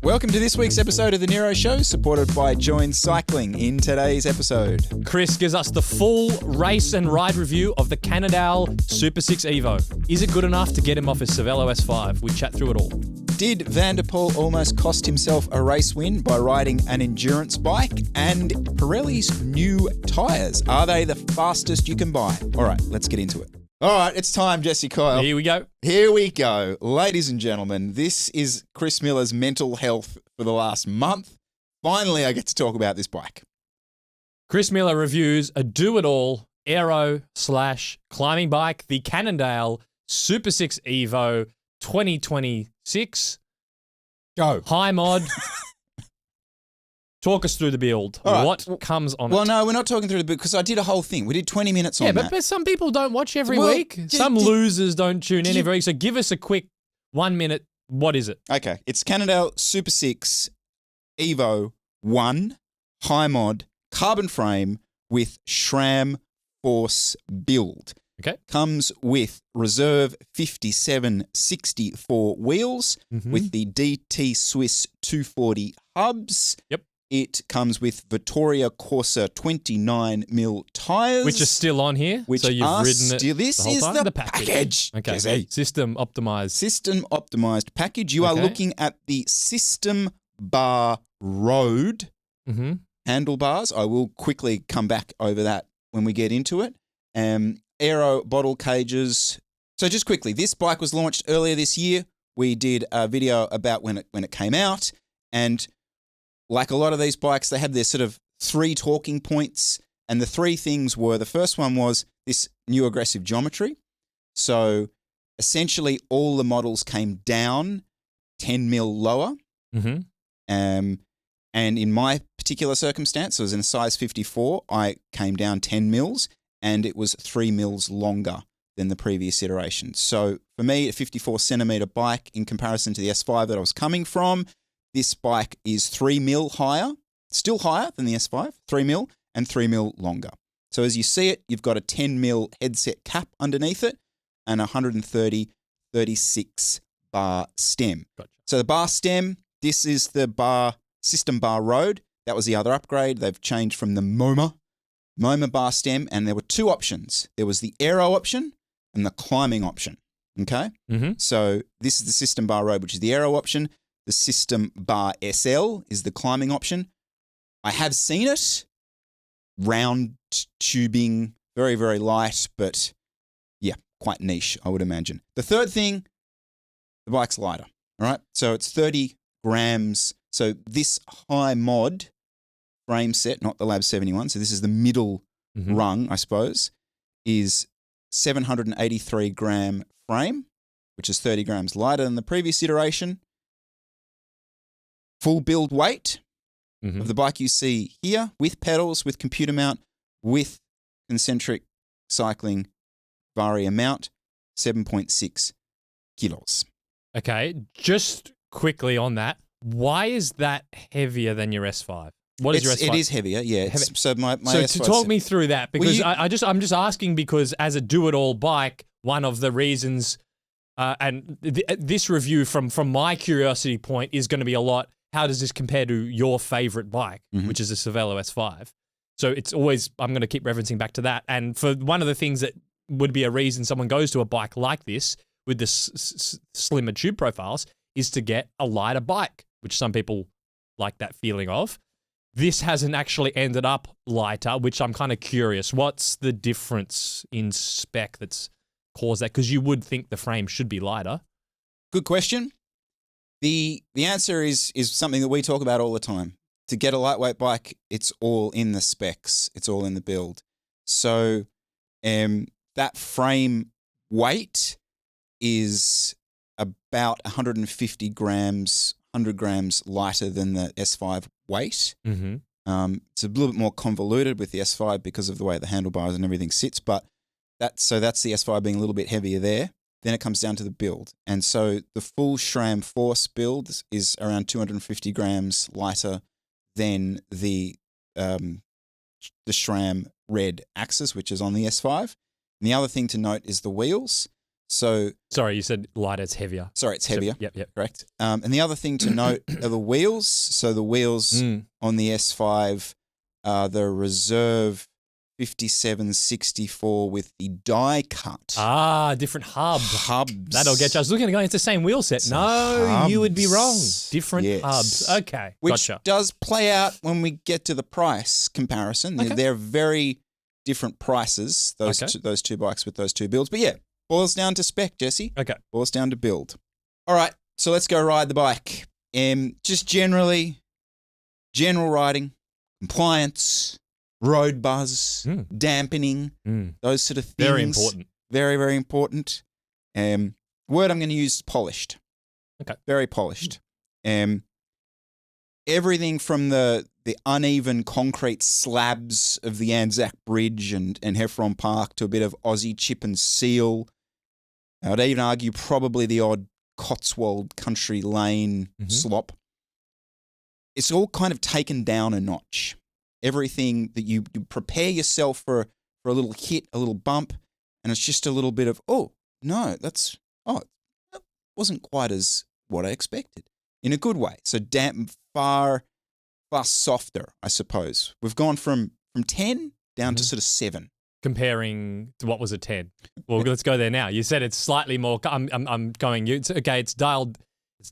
Welcome to this week's episode of the NERO Show, supported by Join Cycling. In today's episode, Chris gives us the full race and ride review of the Cannondale SuperSix EVO. Is it good enough to get him off his Cervelo S5? We chat through it all. did Van der Poel almost cost himself a race win by riding an endurance bike? And Pirelli's new tyres, are they the fastest you can buy? All right, let's get into it. All right, it's time, Jesse Kyle. Here we go. Here we go. Ladies and gentlemen, this is Chris Miller's mental health for the last month. Finally, I get to talk about this bike. Chris Miller reviews a do-it-all aero/climbing bike, the Cannondale SuperSix EVO 2026 Go. Hi Mod. Talk us through the build. All right. What comes on it? Well, no, we're not talking through the book because I did a whole thing. We did 20 minutes on that. Yeah, but some people don't watch every Well, week. Some losers don't tune in every week. So give us a quick 1 minute. What is it? Okay, it's Cannondale SuperSix EVO 1 Hi Mod carbon frame with SRAM Force build. Okay. Comes with reserve 5764 wheels with the DT Swiss 240 hubs. Yep. It comes with Vittoria Corsa 29mm tyres. Which is still on here. Which so you've are ridden it still, this the whole is time? the package. Okay. Jesse. System optimized. System optimized package. You are looking at the System Bar Road handlebars. I will quickly come back over that when we get into it. Aero bottle cages. So just quickly, this bike was launched earlier this year. We did a video about when it came out, and like a lot of these bikes, they had their sort of three talking points, and the three things were, the first one was this new aggressive geometry. So essentially all the models came down 10 mil lower. And in my particular circumstance, it was in a size 54, I came down 10 mils, and it was 3 mils longer than the previous iteration. So for me, a 54 centimeter bike in comparison to the S5 that I was coming from, this bike is 3 mil higher, still higher than the S5, 3 mil and 3 mil longer. So as you see it, you've got a 10 mil headset cap underneath it and a 130/36 bar stem. Gotcha. So the bar stem, this is the System Bar Road. That was the other upgrade. They've changed from the MoMA bar stem, and there were two options. There was the aero option and the climbing option. Okay? So this is the System Bar Road, which is the aero option. The System Bar SL is the climbing option. I have seen it. Round tubing, very, very light, but yeah, quite niche, I would imagine. The third thing, the bike's lighter. All right? So it's 30 grams. So this Hi Mod frame set, not the Lab 71, so this is the middle rung, I suppose, is 783 gram frame, which is 30 grams lighter than the previous iteration. Full build weight of the bike you see here, with pedals, with computer mount, with concentric cycling Varia mount, 7.6 kilos. Okay, just quickly on that, why is that heavier than your S5? What is your S5? It is heavier, yeah. So my so S5 to talk me through that, because Well, I'm just asking because as a do-it-all bike, one of the reasons, and this review from my curiosity point is going to be a lot, how does this compare to your favorite bike, which is a Cervelo S5? So it's always, I'm going to keep referencing back to that. And for one of the things that would be a reason someone goes to a bike like this with the slimmer tube profiles is to get a lighter bike, which some people like that feeling of. This hasn't actually ended up lighter, which I'm kind of curious. What's the difference in spec that's caused that? Because you would think the frame should be lighter. Good question. The answer is something that we talk about all the time. To get a lightweight bike, it's all in the specs. It's all in the build. So that frame weight is about 150 grams, 100 grams lighter than the S5 weight. It's a little bit more convoluted with the S5 because of the way the handlebars and everything sits, but that's the S5 being a little bit heavier there. Then it comes down to the build. And so the full SRAM Force build is around 250 grams lighter than the SRAM Red Axis, which is on the S5. And the other thing to note is the wheels. So Sorry, you said lighter, it's heavier. sorry, it's heavier. Yep. Correct. And the other thing to note are the wheels. So the wheels on the S5 are the Reserve 5764 with the die cut. Different hubs. That'll get you. I was looking at going, it's the same wheel set. No, you would be wrong. Different hubs. Okay, Which gotcha. does play out when we get to the price comparison. Okay. They're very different prices, those two bikes with those two builds. But yeah, boils down to spec, Jesse. Okay. Boils down to build. All right, so let's go ride the bike. Just general riding, compliance, road buzz, dampening, those sort of things. Very important. Very, very important. Word I'm going to use is polished. Okay. Very polished. Everything from the uneven concrete slabs of the Anzac Bridge and Heffron Park to a bit of Aussie chip and seal. I'd even argue probably the odd Cotswold country lane slop. It's all kind of taken down a notch. Everything that you prepare yourself for a little hit, a little bump, and it's just a little bit of, that wasn't quite as what I expected in a good way. So far softer, I suppose. We've gone from 10 down to sort of 7. Comparing to what was a 10? Well, let's go there now. You said it's slightly more. I'm going. It's dialed.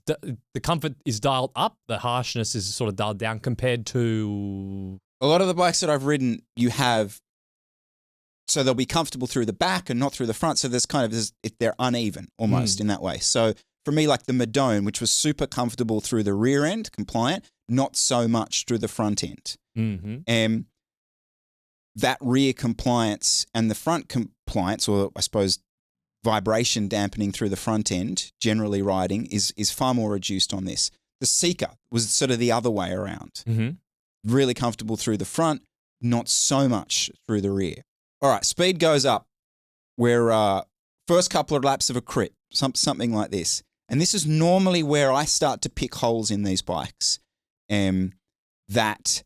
The comfort is dialed up. The harshness is sort of dialed down compared to a lot of the bikes that I've ridden. You have, so they'll be comfortable through the back and not through the front. So they're uneven almost in that way. So for me, like the Madone, which was super comfortable through the rear end, compliant, not so much through the front end. That rear compliance and the front compliance, or I suppose vibration dampening through the front end, generally riding, is far more reduced on this. The Seeker was sort of the other way around. Really comfortable through the front, not so much through the rear. All right, speed goes up. We're first couple of laps of a crit, something like this. And this is normally where I start to pick holes in these bikes, that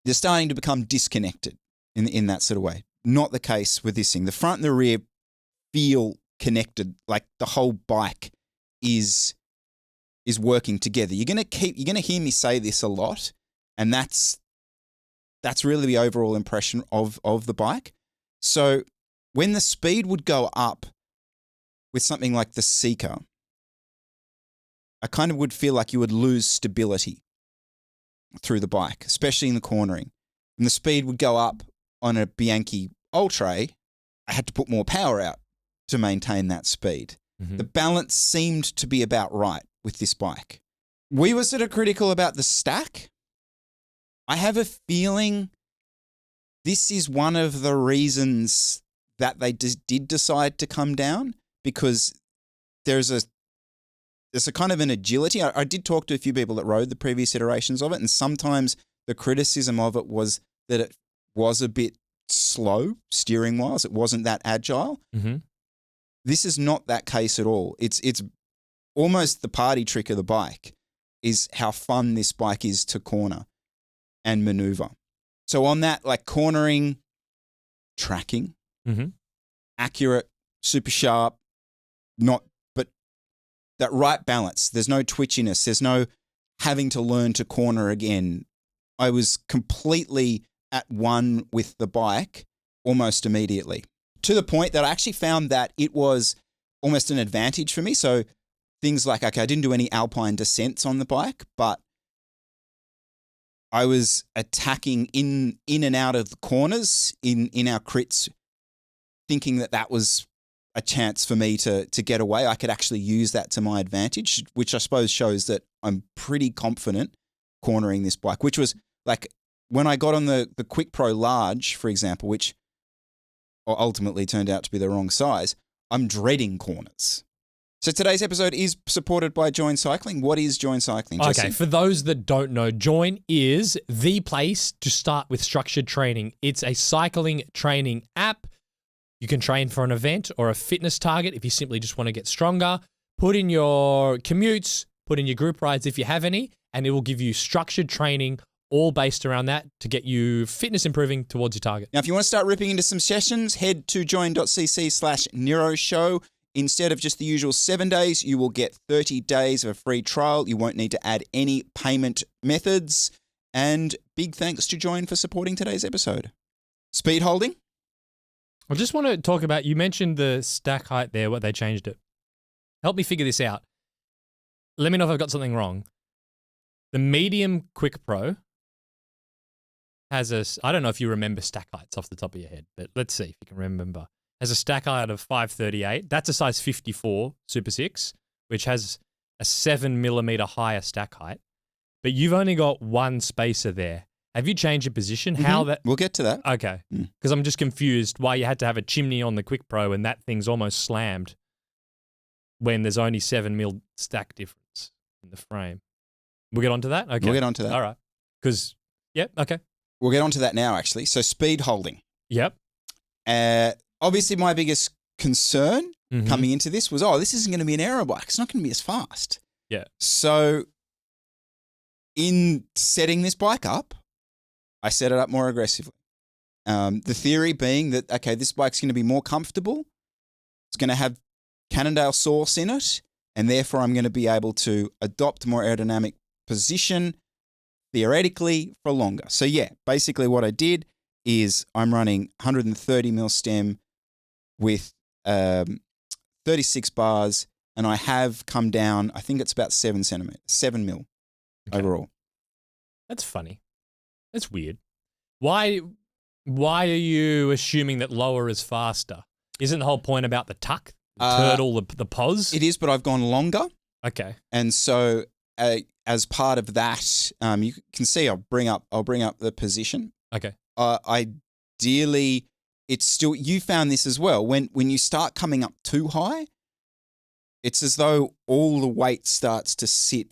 they're starting to become disconnected in that sort of way. Not the case with this thing. The front and the rear feel connected, like the whole bike is working together. You're gonna hear me say this a lot, and that's really the overall impression of the bike. So when the speed would go up with something like the Seeker, I kind of would feel like you would lose stability through the bike, especially in the cornering. And the speed would go up on a Bianchi Ultra. I had to put more power out to maintain that speed. The balance seemed to be about right with this bike. We were sort of critical about the stack. I have a feeling this is one of the reasons that they did decide to come down, because there's a kind of an agility. I did talk to a few people that rode the previous iterations of it, and sometimes the criticism of it was that it was a bit slow steering-wise. It wasn't that agile. This is not that case at all. It's almost the party trick of the bike is how fun this bike is to corner and maneuver. So on that, like cornering, tracking, accurate, super sharp, but that right balance. There's no twitchiness. There's no having to learn to corner again. I was completely at one with the bike almost immediately, to the point that I actually found that it was almost an advantage for me. So things like, okay, I didn't do any alpine descents on the bike, but I was attacking in and out of the corners in our crits, thinking that was a chance for me to get away. I could actually use that to my advantage, which I suppose shows that I'm pretty confident cornering this bike, which was like when I got on the Quick Pro Large, for example, which ultimately turned out to be the wrong size, I'm dreading corners. So today's episode is supported by Join Cycling. What is Join Cycling, Jesse? Okay, for those that don't know, Join is the place to start with structured training. It's a cycling training app. You can train for an event or a fitness target if you simply just want to get stronger. Put in your commutes, put in your group rides if you have any, and it will give you structured training all based around that to get you fitness improving towards your target. Now, if you want to start ripping into some sessions, head to join.cc/NERO show. instead of just the usual 7 days, you will get 30 days of a free trial. You won't need to add any payment methods. And big thanks to Join for supporting today's episode. Speed holding. I just want to talk about, you mentioned the stack height there, what they changed it. Help me figure this out. Let me know if I've got something wrong. The medium Quick Pro has I don't know if you remember stack heights off the top of your head, but let's see if you can remember. Has a stack height of 538. That's a size 54 SuperSix, which has a 7 millimeter higher stack height. But you've only got one spacer there. Have you changed your position? Mm-hmm. How that? We'll get to that. Okay. Because I'm just confused why you had to have a chimney on the Quick Pro and that thing's almost slammed when there's only 7 mil stack difference in the frame. We'll get onto that? Okay. We'll get onto that. All right. Because, yep, okay. We'll get onto that now, actually. So speed holding. Yep. Obviously, my biggest concern coming into this was, this isn't going to be an aero bike. It's not going to be as fast. Yeah. So in setting this bike up, I set it up more aggressively. The theory being that, okay, this bike's going to be more comfortable. It's going to have Cannondale sauce in it, and therefore I'm going to be able to adopt more aerodynamic position theoretically for longer. So yeah, basically what I did is I'm running 130 mil stem with 36 bars, and I have come down, I think it's about 7 mil overall. That's funny. That's weird. Why are you assuming that lower is faster? Isn't the whole point about the tuck, the turtle, the pos? It is, but I've gone longer. Okay. And so as part of that, you can see I'll bring up the position. Okay. Ideally, it's still, you found this as well. When you start coming up too high, it's as though all the weight starts to sit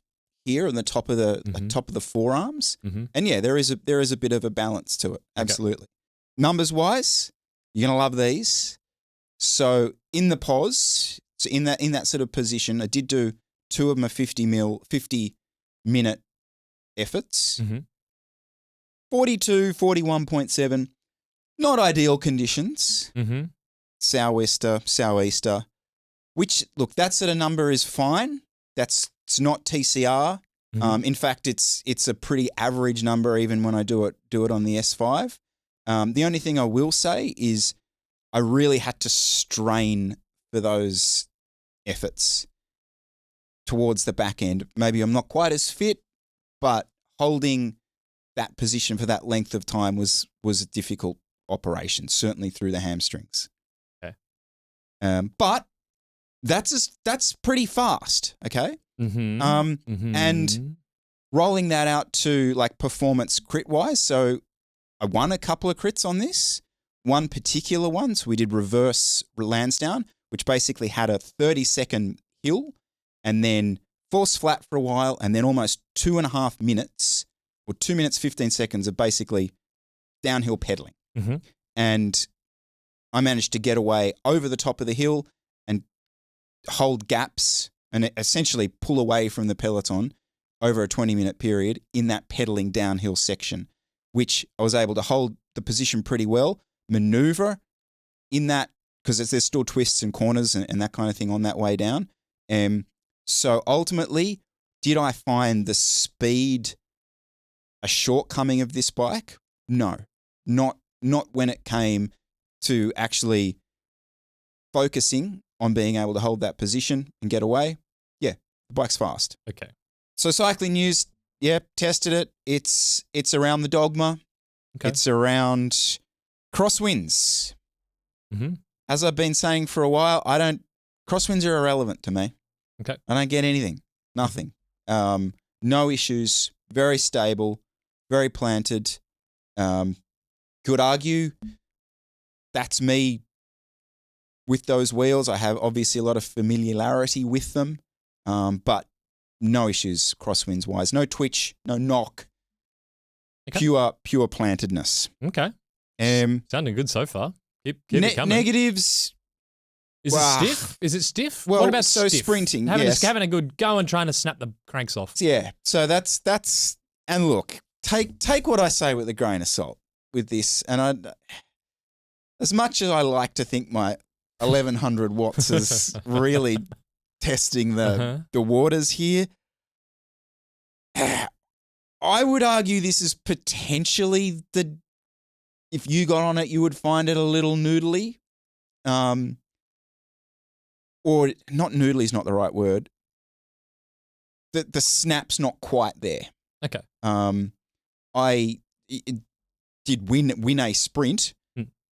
here on the top of the forearms. And yeah, there is a bit of a balance to it. Absolutely. Okay. Numbers wise, you're gonna love these. So in the pos, so in that sort of position, I did do 2 of my 50 minute efforts. 42, 41.7, not ideal conditions. Sou'easter, which, look, that sort of number is fine. It's not TCR. In fact, it's a pretty average number even when I do it on the S5. The only thing I will say is I really had to strain for those efforts towards the back end. Maybe I'm not quite as fit, but holding that position for that length of time was a difficult operation, certainly through the hamstrings. Okay. But that's pretty fast, okay? And rolling that out to like performance crit wise. So I won a couple of crits on this. One particular one, so we did reverse Lansdowne, which basically had a 30-second hill and then force flat for a while and then almost 2.5 minutes or 2 minutes, 15 seconds of basically downhill pedaling. And I managed to get away over the top of the hill and hold gaps and essentially pull away from the peloton over a 20-minute period in that pedaling downhill section, which I was able to hold the position pretty well, maneuver in that, because there's still twists and corners and that kind of thing on that way down. So ultimately, did I find the speed a shortcoming of this bike? No, not when it came to actually focusing on being able to hold that position and get away. Yeah, the bike's fast. Okay. So cycling news, yeah, tested it. It's around the dogma. Okay. It's around crosswinds. As I've been saying for a while, crosswinds are irrelevant to me. Okay. I don't get anything. Nothing. No issues. Very stable. Very planted. Could argue that's me with those wheels. I have obviously a lot of familiarity with them, but no issues crosswinds wise. No twitch, no knock. Okay. Pure plantedness. Okay. Sounding good so far. Keep it coming. Negatives. Is it stiff? Is it stiff? Well, what about so stiff? Sprinting? Having a good go and trying to snap the cranks off. Yeah. So that's and look, take what I say with a grain of salt with this. And as much as I like to think my 1100 watts is really testing the waters here. I would argue this is potentially if you got on it, you would find it a little noodly. Or not noodly is not the right word. The snap's not quite there. Okay. I did win a sprint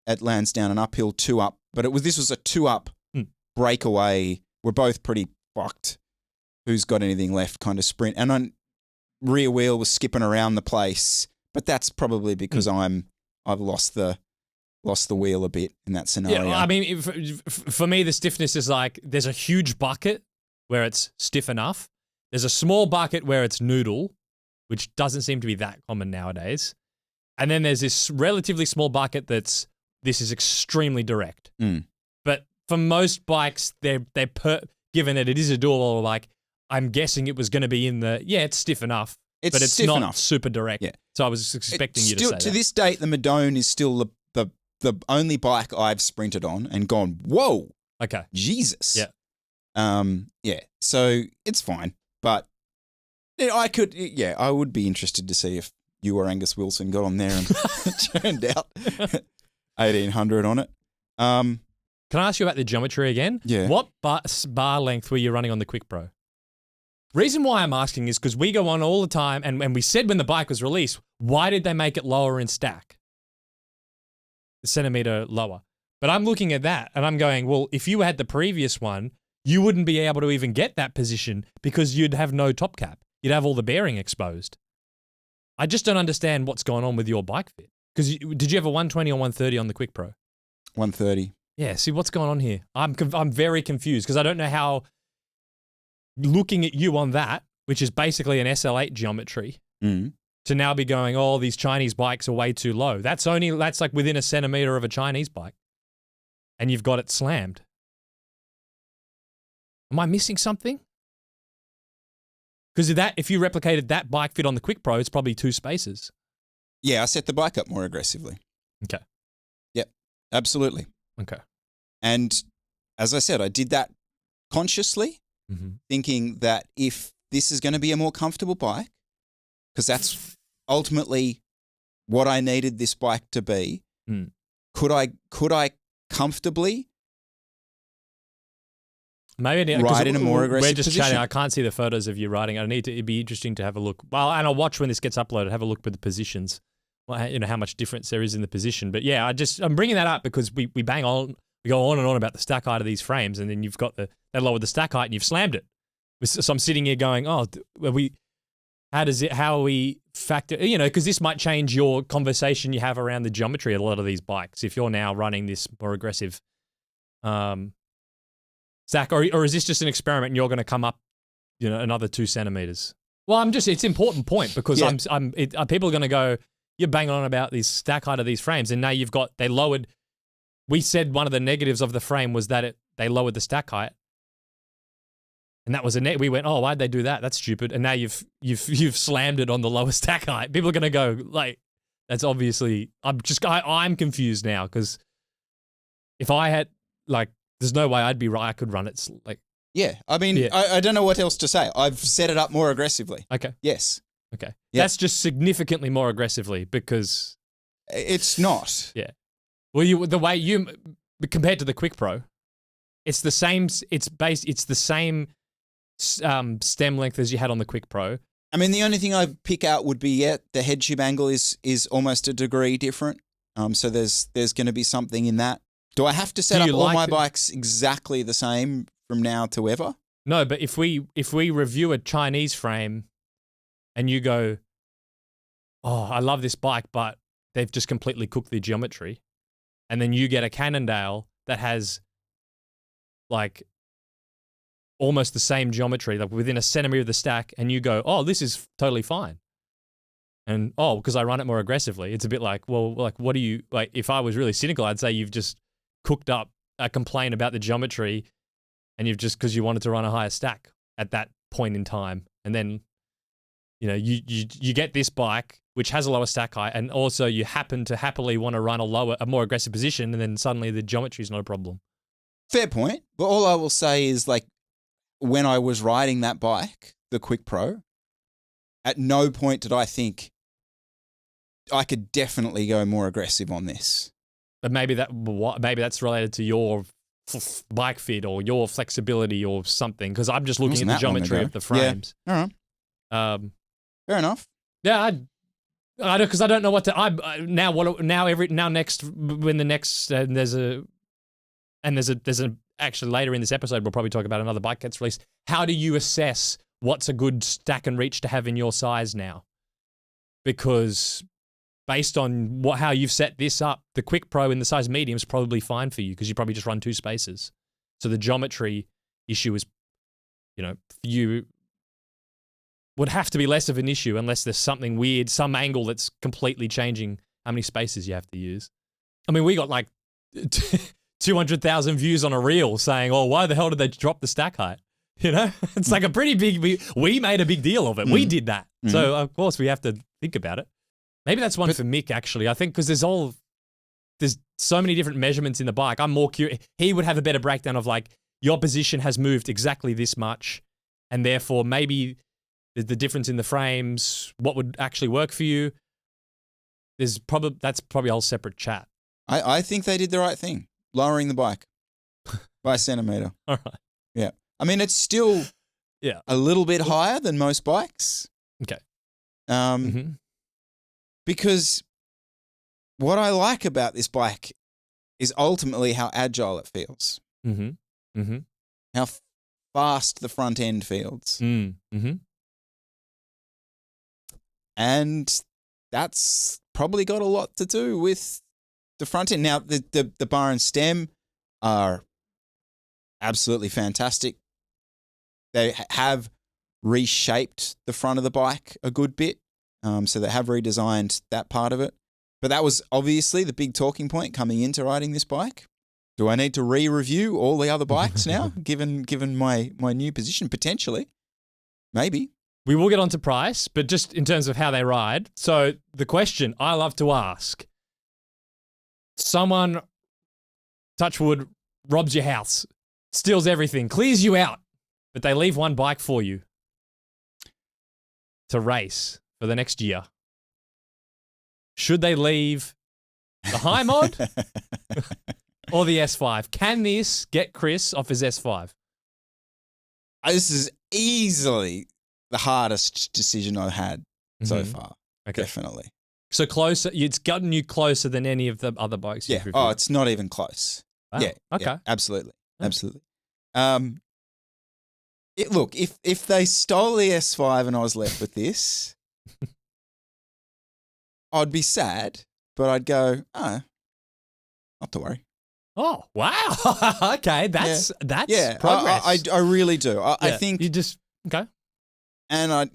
at Lansdowne, an uphill 2-up, but this was a 2-up breakaway. We're both pretty fucked. Who's got anything left kind of sprint. And on rear wheel was skipping around the place, but that's probably because I've lost the wheel a bit in that scenario. Yeah, I mean, for me, the stiffness is like there's a huge bucket where it's stiff enough. There's a small bucket where it's noodle, which doesn't seem to be that common nowadays. And then there's this relatively small bucket this is extremely direct. But for most bikes, given that it is a dual, like I'm guessing it was going to be in it's stiff enough, but it's not enough. Super direct. Yeah. So I was expecting you to say that. To this date, the Madone is still the only bike I've sprinted on and gone, whoa. Okay. Jesus. Yeah. Yeah. So it's fine. But I would be interested to see if you or Angus Wilson got on there and churned out 1800 on it. Can I ask you about the geometry again? Yeah. What bar length were you running on the Quick Pro? Reason why I'm asking is because we go on all the time, and we said when the bike was released, why did they make it lower in stack? A centimeter lower. But I'm looking at that, and I'm going, well, if you had the previous one, you wouldn't be able to even get that position because you'd have no top cap. You'd have all the bearing exposed. I just don't understand what's going on with your bike fit. Because did you have a 120 or 130 on the Quick Pro? 130. Yeah, see what's going on here. I'm very confused because I don't know how looking at you on that, which is basically an SL8 geometry, to now be going, oh, these Chinese bikes are way too low. That's like within a centimeter of a Chinese bike. And you've got it slammed. Am I missing something? Because if you replicated that bike fit on the Quick Pro, it's probably 2 spaces. Yeah, I set the bike up more aggressively. Okay. Yep, absolutely. Okay. And as I said, I did that consciously, thinking that if this is going to be a more comfortable bike, because that's ultimately what I needed this bike to be, could I comfortably maybe ride in a more aggressive We're just position? chatting. I can't see the photos of you riding. It'd be interesting to have a look. Well, and I'll watch when this gets uploaded. Have a look with the positions. Well, you know how much difference there is in the position. But yeah, I'm bringing that up because we bang on, we go on and on about the stack height of these frames, and then you've got they lowered the stack height and you've slammed it. So I'm sitting here going, oh, how are we factor? You know, because this might change your conversation you have around the geometry of a lot of these bikes if you're now running this more aggressive. Zach, or is this just an experiment and you're going to come up, another 2 centimeters? Well, it's an important point because people are going to go, you're banging on about this stack height of these frames, and now they lowered. We said one of the negatives of the frame was that they lowered the stack height, and that was we went, oh, why'd they do that? That's stupid. And now you've slammed it on the lower stack height. People are going to go like, that's obviously. I'm confused now because if I had there's no way I'd be right. I could run it like. Yeah, I mean, I don't know what else to say. I've set it up more aggressively. Okay. Yes. Okay. Yeah. That's just significantly more aggressively because it's not. Yeah. Well, the way compared to the Quick Pro, it's the same. It's the same stem length as you had on the Quick Pro. I mean, the only thing I pick out would be the head tube angle is almost a degree different. So there's going to be something in that. Do I have to set up all my bikes exactly the same from now to ever? No, but if we review a Chinese frame and you go, oh, I love this bike, but they've just completely cooked the geometry. And then you get a Cannondale that has almost the same geometry, within a centimeter of the stack, and you go, oh, this is totally fine. And, because I run it more aggressively, it's a bit like, well, what do you, if I was really cynical, I'd say you've just cooked up a complaint about the geometry and you've just, because you wanted to run a higher stack at that point in time. And then, you get this bike, which has a lower stack height, and also you happen to happily want to run a more aggressive position, and then suddenly the geometry is not a problem. Fair point. But all I will say is, like, when I was riding that bike, the Quick Pro, at no point did I think I could definitely go more aggressive on this. But maybe that's related to your bike fit or your flexibility or something. Because I'm just looking at the geometry of the frames. Yeah. All right. Fair enough. Yeah, I don't, because I don't know what to. Actually later in this episode we'll probably talk about another bike gets released. How do you assess what's a good stack and reach to have in your size now? Because based on how you've set this up, the Quick Pro in the size medium is probably fine for you because you probably just run 2 spaces. So the geometry issue is, for you, would have to be less of an issue unless there's something weird, some angle that's completely changing how many spaces you have to use. I mean, we got like 200,000 views on a reel saying, "Oh, why the hell did they drop the stack height?" It's like a pretty big. We made a big deal of it. We did that, so of course we have to think about it. Maybe that's one for Mick, actually. I think because there's so many different measurements in the bike. I'm more curious. He would have a better breakdown of like, your position has moved exactly this much, and therefore maybe the difference in the frames, what would actually work for you. That's probably a whole separate chat. I think they did the right thing, lowering the bike by a centimetre. All right. Yeah. I mean, it's still a little bit higher than most bikes. Okay. Because what I like about this bike is ultimately how agile it feels. How fast the front end feels. And that's probably got a lot to do with the front end. Now, the bar and stem are absolutely fantastic. They have reshaped the front of the bike a good bit. So they have redesigned that part of it. But that was obviously the big talking point coming into riding this bike. Do I need to re-review all the other bikes now, given my new position? Potentially. Maybe. We will get on to price, but just in terms of how they ride. So the question I love to ask, someone, touch wood, robs your house, steals everything, clears you out, but they leave one bike for you to race for the next year. Should they leave the Hi Mod or the S5? Can this get Chris off his S5? This is easily the hardest decision I've had so far. Okay. Definitely. So closer, it's gotten you closer than any of the other bikes you've reviewed. Oh, it's not even close. Wow. Yeah. Okay. Yeah, absolutely. Absolutely. Look, if they stole the S5 and I was left with this, I'd be sad, but I'd go, not to worry. Oh, wow. Okay, that's progress. I really do. I think you just okay. And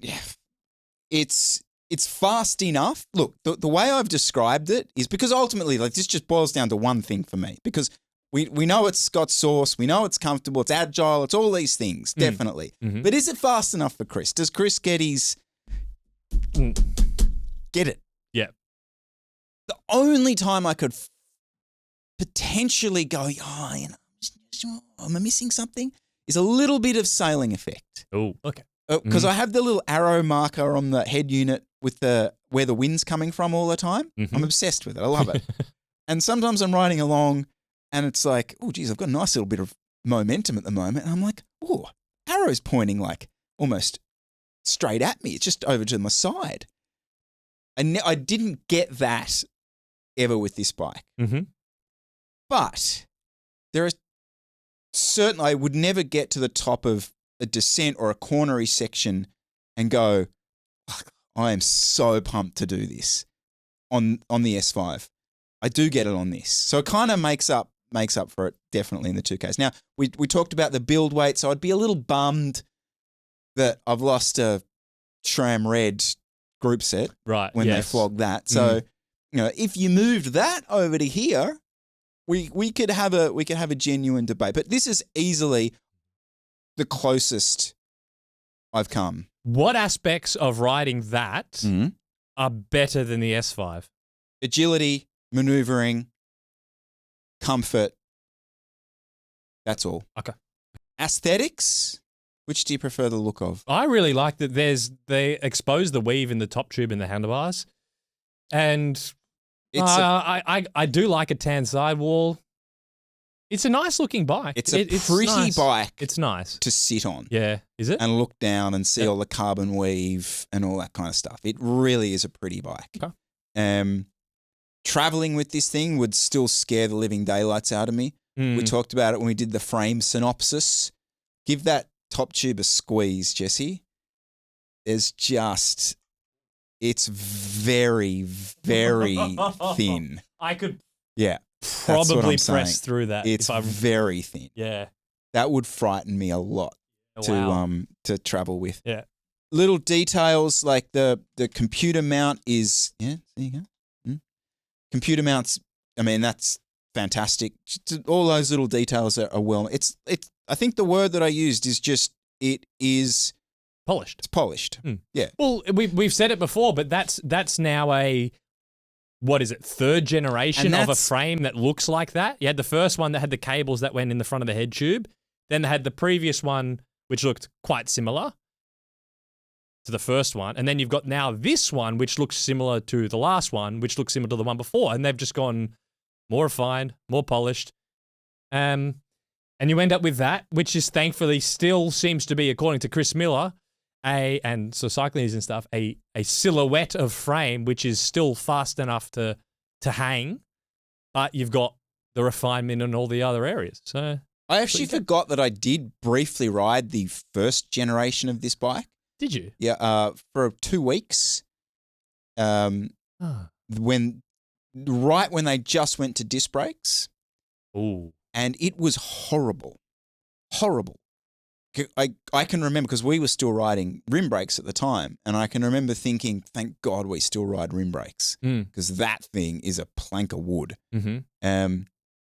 it's fast enough. Look, the way I've described it is because ultimately, like, this just boils down to one thing for me. Because we know it's got sauce, we know it's comfortable, it's agile, it's all these things, definitely. But is it fast enough for Chris? Does Chris get his get it? Yeah. The only time I could potentially go, am I missing something? Is a little bit of sailing effect. Oh, okay. Because I have the little arrow marker on the head unit with where the wind's coming from all the time. I'm obsessed with it. I love it. And sometimes I'm riding along and it's like, oh, geez, I've got a nice little bit of momentum at the moment. And I'm like, oh, arrow's pointing like almost straight at me. It's just over to my side. And I didn't get that ever with this bike. But there are certain, I would never get to the top of a descent or a cornery section and go, I am so pumped to do this on the S5. I do get it on this. So it kind of makes up for it definitely in the 2Ks. Now, we talked about the build weight, so I'd be a little bummed that I've lost a SRAM Red group set when they flogged that. So, if you moved that over to here, we could have a genuine debate. But this is easily the closest I've come. What aspects of riding that are better than the S5? Agility, maneuvering, comfort, That's all. Okay. Aesthetics, which do you prefer the look of? I really like that they expose the weave in the top tube and the handlebars. And I do like a tan sidewall. It's a nice looking bike. It's a pretty nice. bike. It's nice to sit on. Yeah, is it? And look down and see all the carbon weave and all that kind of stuff. It really is a pretty bike. Okay. Traveling with this thing would still scare the living daylights out of me. We talked about it when we did the frame synopsis. Give that top tube a squeeze, Jesse. It's very, very thin. I could probably press through that. It's very thin. Yeah. That would frighten me a lot to travel with. Yeah. Little details like the computer mount is there you go. Computer mounts, I mean, that's fantastic. All those little details are well. It's I think the word that I used is just it is polished. It's polished. Yeah. Well, we've said it before, but that's now a what is it? Third generation of a frame that looks like that. You had the first one that had the cables that went in the front of the head tube. Then they had the previous one which looked quite similar to the first one, and then you've got now this one which looks similar to the last one, which looks similar to the one before, and they've just gone more refined, more polished. And you end up with that, which is thankfully still seems to be, according to Chris Miller, and so cycling news and stuff, a silhouette of frame which is still fast enough to hang, but you've got the refinement in all the other areas. So I actually forgot that I did briefly ride the first generation of this bike. Did you? Yeah, for 2 weeks. When they just went to disc brakes. Ooh. And it was horrible. Horrible. I can remember because we were still riding rim brakes at the time, and I can remember thinking, thank God we still ride rim brakes because that thing is a plank of wood. Mm-hmm.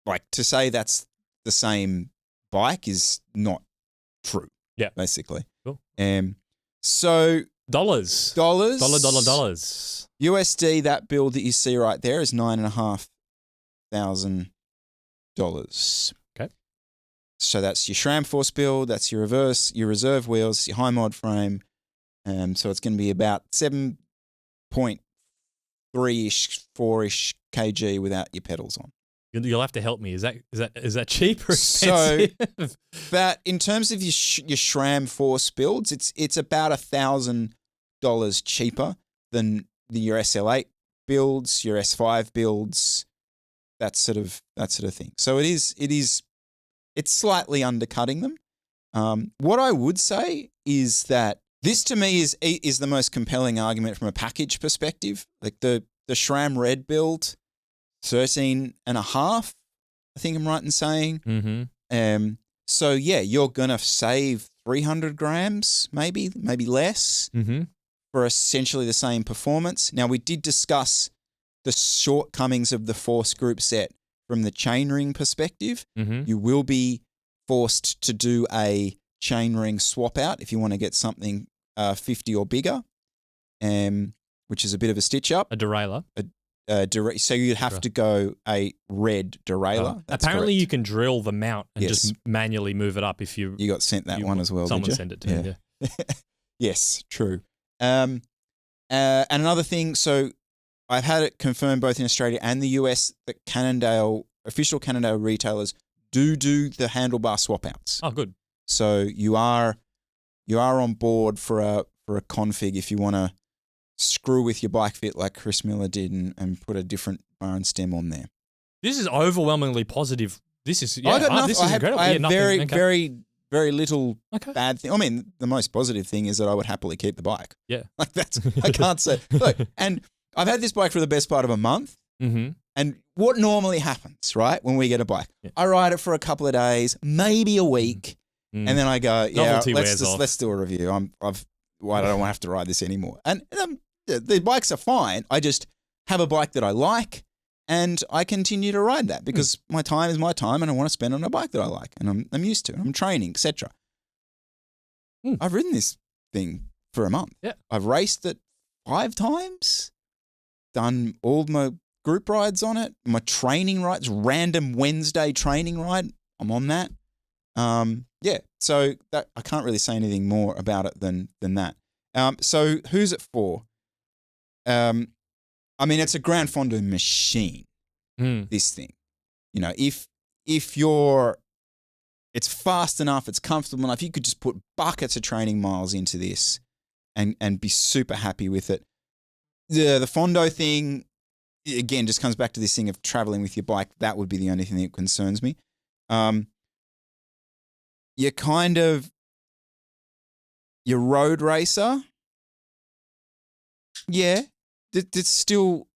Like to say that's the same bike is not true. Yeah. Basically. Cool. So dollars. USD, that build that you see right there is $9,500. Okay. So that's your SRAM force build, that's your reserve wheels, your high mod frame. So it's going to be about 7.3-ish, 4-ish kg without your pedals on. You'll have to help me. Is that cheap or expensive? So that in terms of your SRAM force builds, it's about $1,000 cheaper than your SL8 builds, your S5 builds, that sort of thing. So it's slightly undercutting them. What I would say is that this to me is the most compelling argument from a package perspective. Like the SRAM Red build, 13.5, I think I'm right in saying. Mm-hmm. So yeah, you're gonna save 300 grams, maybe less, for essentially the same performance. Now we did discuss the shortcomings of the force group set from the chainring perspective. You will be forced to do a chainring swap out if you want to get something 50 or bigger, which is a bit of a stitch up. A derailleur. So you'd have to go a red derailleur. Apparently correct. you can drill the mount and just manually move it up if you... You got sent that one as well, Someone did you? sent it to me, yeah. Yes, true. And another thing, so I've had it confirmed both in Australia and the US that official Cannondale retailers do the handlebar swap outs. Oh, good. So you are on board for a config if you want to screw with your bike fit like Chris Miller did and put a different bar and stem on there. This is overwhelmingly positive. This is I got nothing. This is incredible. I have nothing. very, very little bad thing. I mean, the most positive thing is that I would happily keep the bike. Yeah. Like that's, I can't say. Look, and I've had this bike for the best part of a month. Mm-hmm. And what normally happens, right, when we get a bike? Yeah. I ride it for a couple of days, maybe a week, and then I go, let's do a review. I don't want to have to ride this anymore. And the bikes are fine. I just have a bike that I like, and I continue to ride that because my time is my time, and I want to spend on a bike that I like, and I'm used to, and I'm training, etc. I've ridden this thing for a month. Yeah, I've raced it 5 times, done all my group rides on it, my training rides, random Wednesday training ride. I'm on that. Yeah, so that I can't really say anything more about it than that. So who's it for? I mean, it's a Grand Fondo machine. This thing, you know, if it's fast enough, it's comfortable enough, you could just put buckets of training miles into this, and be super happy with it. The Fondo thing, again, just comes back to this thing of traveling with your bike. That would be the only thing that concerns me. You're road racer. Yeah, it's still,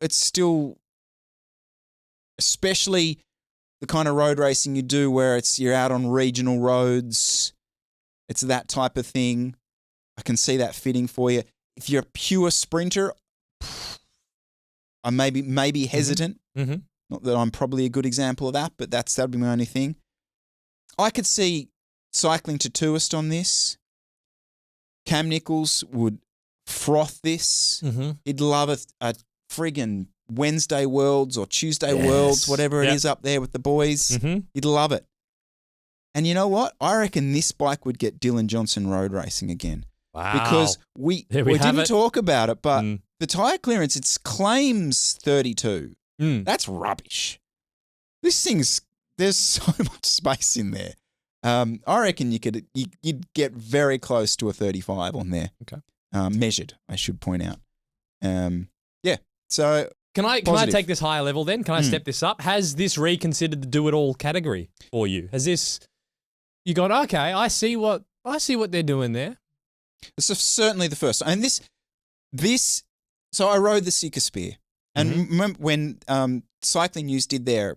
especially the kind of road racing you do where you're out on regional roads. It's that type of thing. I can see that fitting for you. If you're a pure sprinter, I may be hesitant. Mm-hmm. Not that I'm probably a good example of that, but that'd be my only thing. I could see cycling to Tourist on this. Cam Nichols would froth this. Mm-hmm. He'd love a friggin' Wednesday Worlds or Tuesday Worlds, whatever it is up there with the boys. Mm-hmm. He'd love it. And you know what? I reckon this bike would get Dylan Johnson road racing again. Wow. Because we didn't talk about it, but the tyre clearance, it claims 32. That's rubbish. This thing's, there's so much space in there. I reckon you'd get very close to a 35 on there. Okay. Measured, I should point out. Yeah. So can I take this higher level then? Can I step this up? Has this reconsidered the do-it-all category for you? Has this, you gone, okay, I see what they're doing there. This is certainly the first. And this. So I rode the Seeker Spear, and remember when Cycling News did their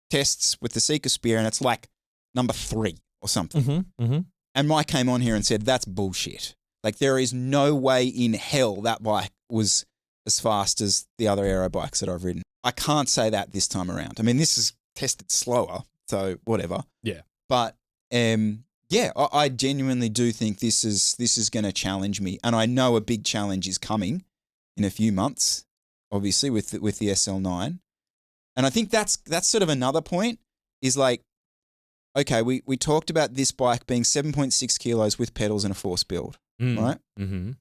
tests with the Seeker Spear, and it's like number 3 or something. And Mike came on here and said that's bullshit. Like there is no way in hell that bike was as fast as the other aero bikes that I've ridden. I can't say that this time around. I mean, this is tested slower, so whatever. Yeah. But yeah, I genuinely do think this is going to challenge me, and I know a big challenge is coming in a few months, obviously with the SL9, and I think that's sort of another point is like, okay, we talked about this bike being 7.6 kilos with pedals and a force build, right? Mm-hmm.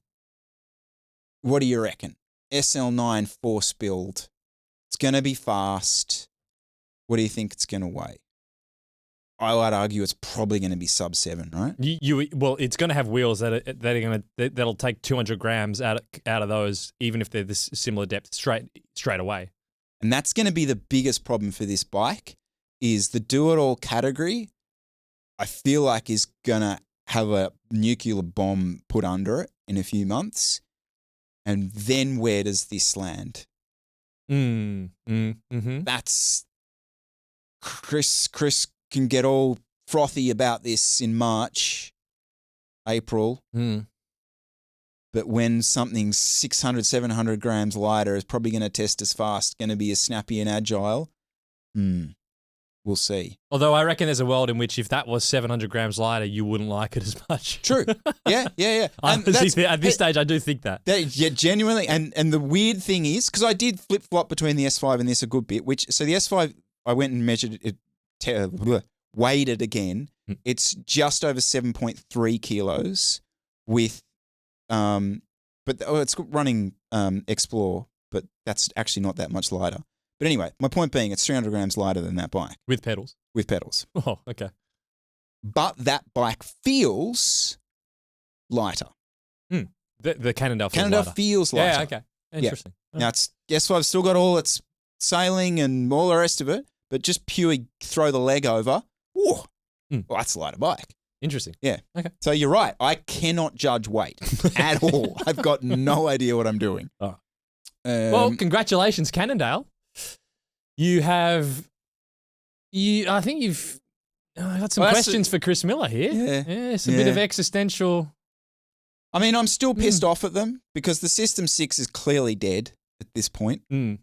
What do you reckon? SL9 force build. It's going to be fast. What do you think it's going to weigh? I would argue it's probably going to be sub 7, right? Well, it's going to have wheels that'll take 200 grams out of those, even if they're this similar depth straight away. And that's going to be the biggest problem for this bike. Is the do-it-all category, I feel like is going to have a nuclear bomb put under it in a few months. And then where does this land? That's Chris can get all frothy about this in March, April. But when something's 600, 700 grams lighter is probably going to test as fast, going to be as snappy and agile. We'll see. Although I reckon there's a world in which if that was 700 grams lighter, you wouldn't like it as much. True. Yeah. At this stage, I do think that. Yeah, genuinely. And the weird thing is, because I did flip-flop between the S5 and this a good bit, so the S5, I went and measured it, weighed it again. It's just over 7.3 kilos with, but it's running Explore, but that's actually not that much lighter. But anyway, my point being, it's 300 grams lighter than that bike. With pedals? With pedals. Oh, okay. But that bike feels lighter. The Cannondale feels lighter. lighter. Feels lighter. Yeah, okay. Interesting. Yeah. Now, it's S5's still got all its sailing and all the rest of it, but just purely throw the leg over, well, that's a lighter bike. Interesting. Yeah. Okay. So you're right. I cannot judge weight at all. I've got no idea what I'm doing. Oh. Well, congratulations, Cannondale. I think you've got some questions for Chris Miller here. Yeah. It's a bit of existential. I mean, I'm still pissed off at them because the System 6 is clearly dead at this point. They'd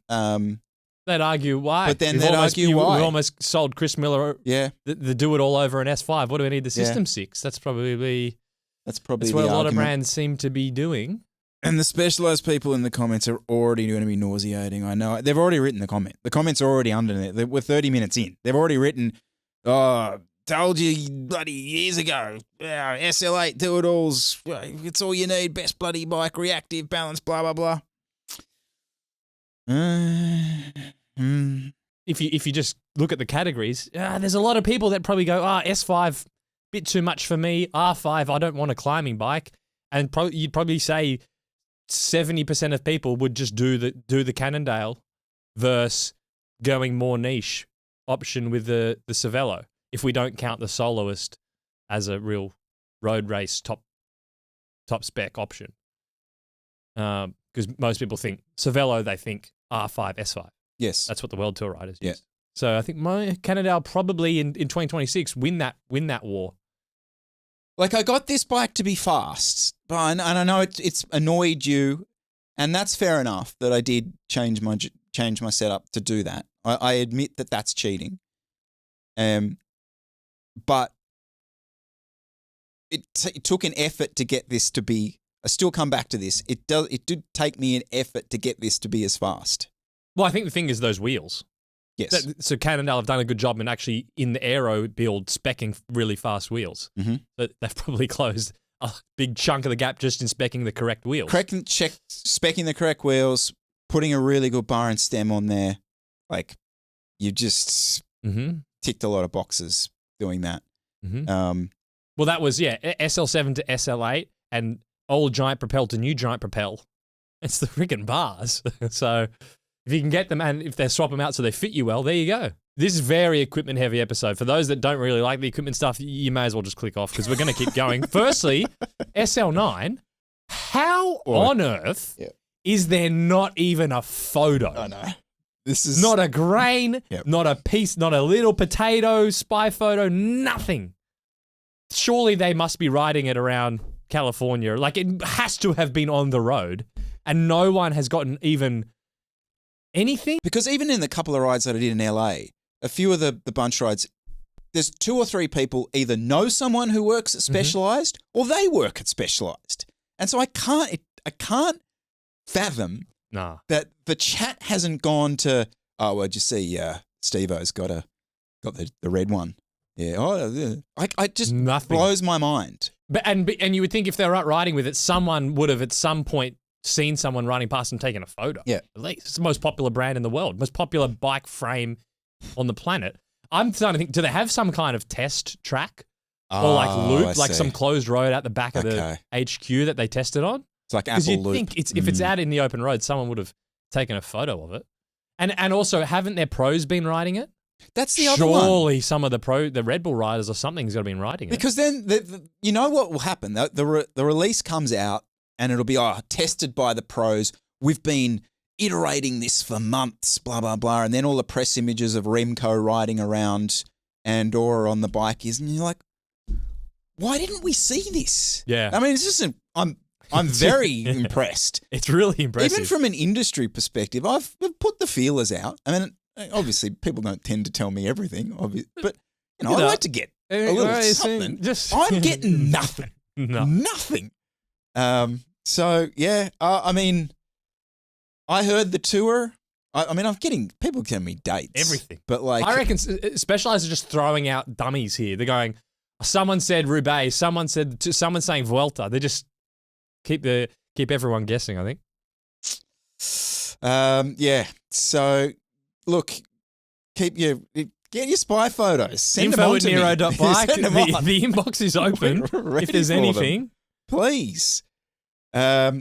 argue why. But then they'd argue why. We almost sold Chris Miller the do-it-all over an S5. What do we need the System 6? That's probably what a lot of brands seem to be doing. And the Specialized people in the comments are already going to be nauseating. I know. They've already written the comment. The comments are already under it. We're 30 minutes in. They've already written, told you bloody years ago. SL8 do-it-alls. It's all you need. Best bloody bike. Reactive, balance, blah, blah, blah. If you just look at the categories, there's a lot of people that probably go, S5, bit too much for me. R5, I don't want a climbing bike. And you'd probably say 70% of people would just do the Cannondale versus going more niche option with the Cervelo, if we don't count the Soloist as a real road race top spec option. Because most people think Cervelo, they think R5, S5. Yes. That's what the World Tour riders use. Yeah. So I think my Cannondale probably in 2026 win that war. Like, I got this bike to be fast, and I know it's annoyed you, and that's fair enough that I did change my setup to do that. I admit that that's cheating. But it took an effort to get this to be. I still come back to this. It did take me an effort to get this to be as fast. Well, I think the thing is those wheels. Yes. So Cannondale have done a good job in actually, in the aero build, speccing really fast wheels. Mm-hmm. But they've probably closed a big chunk of the gap just in speccing the correct wheels. Speccing the correct wheels, putting a really good bar and stem on there. Like, you just ticked a lot of boxes doing that. Mm-hmm. Well, that was, SL7 to SL8 and old Giant Propel to new Giant Propel. It's the friggin' bars. So if you can get them and if they swap them out so they fit you well, there you go. This is very equipment heavy episode. For those that don't really like the equipment stuff, you may as well just click off because we're going to keep going. Firstly, SL9, how on earth is there not even a photo? I know. This is not a grain, not a piece, not a little potato, spy photo, nothing. Surely they must be riding it around California. Like, it has to have been on the road and no one has gotten even anything. Because even in the couple of rides that I did in LA, a few of the bunch rides, there's 2 or 3 people either know someone who works at Specialized or they work at Specialized. And so I can't fathom that the chat hasn't gone to, did you see Steve-O's got the red one. Yeah. I just nothing blows my mind. But you would think if they were out riding with it, someone would have at some point seen someone riding past and taken a photo. Yeah. At least. It's the most popular brand in the world, most popular bike frame on the planet. I'm starting to think, do they have some kind of test track or like loop, like some closed road out the back of the HQ that they tested on? It's like Apple Loop. Loop. Because you'd think if it's out in the open road, someone would have taken a photo of it. And also, haven't their pros been riding it? That's the other one. Surely some of the Red Bull riders or something's got to be riding it. Because then, you know what will happen? The release comes out and it'll be, tested by the pros. We've been iterating this for months, blah, blah, blah. And then all the press images of Remco riding around Andorra on the bike and you're like, why didn't we see this? Yeah. I mean, it's just, I'm very impressed. It's really impressive. Even from an industry perspective, I've put the feelers out. I mean, obviously, people don't tend to tell me everything, but I like to get a little something. I'm getting nothing. Nothing. So yeah, I mean, I heard the tour. I mean, I'm getting people telling me dates, everything, but like, I reckon Specialized are just throwing out dummies here. They're going, someone said Roubaix, someone's saying Vuelta. They just keep everyone guessing, I think. Yeah. So. Look, get your spy photos. Send Info them on at to NERO.bike. me. The inbox is open if there's anything. Please.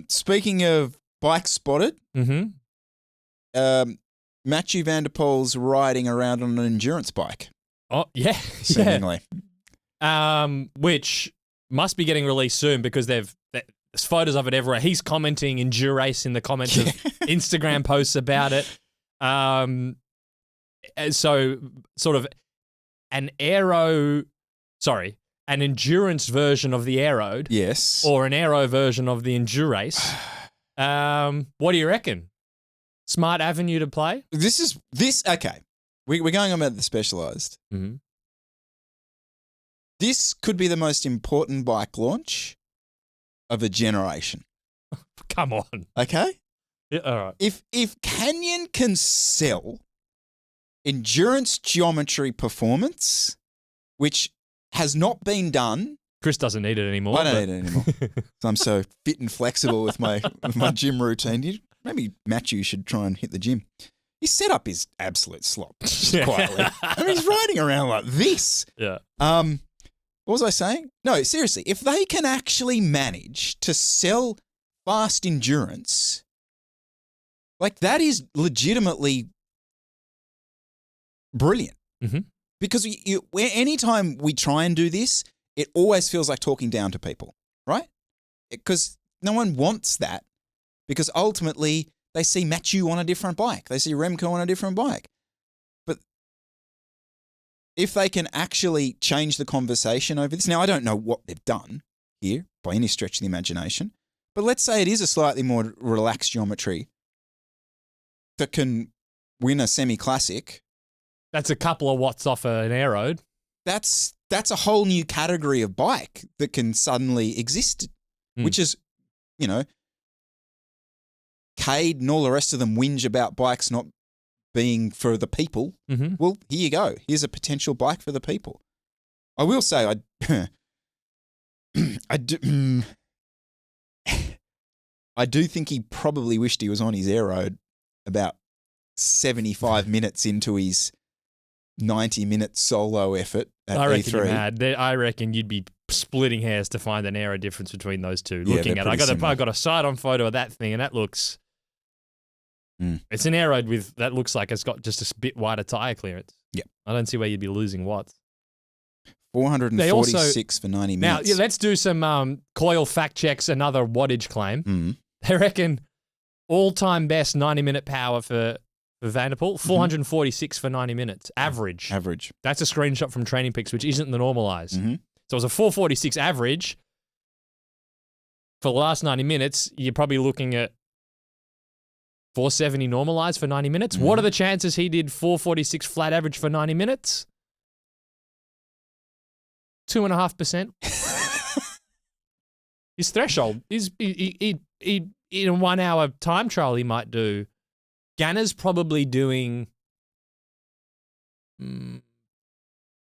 Speaking of bike spotted, Matthew van der Poel's riding around on an endurance bike. Oh, yeah. Seemingly. Which must be getting released soon because there's photos of it everywhere. He's commenting Endurace in the comments of Instagram posts about it. So sort of an endurance version of the aeroed. Yes. Or an aero version of the Endurace. What do you reckon? Smart avenue to play? Okay. We're going on about the Specialized. Mm-hmm. This could be the most important bike launch of a generation. Come on. Okay? Yeah, all right. If Canyon can sell endurance geometry performance, which has not been done. Chris doesn't need it anymore. I don't need it anymore. So I'm so fit and flexible with my gym routine. Maybe Matthew should try and hit the gym. His setup is absolute slop, just quietly. I mean, he's riding around like this. Yeah. What was I saying? No, seriously, if they can actually manage to sell fast endurance, like that is legitimately brilliant. Mm-hmm. Because anytime we try and do this, it always feels like talking down to people, right? Because no one wants that, because ultimately they see Matthew on a different bike. They see Remco on a different bike. But if they can actually change the conversation over this, now I don't know what they've done here by any stretch of the imagination, but let's say it is a slightly more relaxed geometry that can win a semi-classic. That's a couple of watts off an aero. That's a whole new category of bike that can suddenly exist, which is, you know, Cade and all the rest of them whinge about bikes not being for the people. Mm-hmm. Well, here you go. Here's a potential bike for the people. I will say, I do think he probably wished he was on his aero about 75 minutes into his 90-minute solo effort at I reckon E3. you're mad. I reckon you'd be splitting hairs to find an aero difference between those two. Yeah, Looking at it, I got a side-on photo of that thing, and that looks. It's an aero with that looks like it's got just a bit wider tire clearance. Yeah, I don't see where you'd be losing watts. 446 for 90 minutes. Now, yeah, let's do some coil fact checks. Another wattage claim. They reckon all-time best 90-minute power for Vanderpool, 446 for 90 minutes. Average. That's a screenshot from Training Peaks, which isn't the normalized. So it was a 446 average. For the last 90 minutes, you're probably looking at 470 normalized for 90 minutes. What are the chances he did 446 flat average for 90 minutes? 2.5%. His threshold is he in a 1 hour time trial he might do. Ganna's probably doing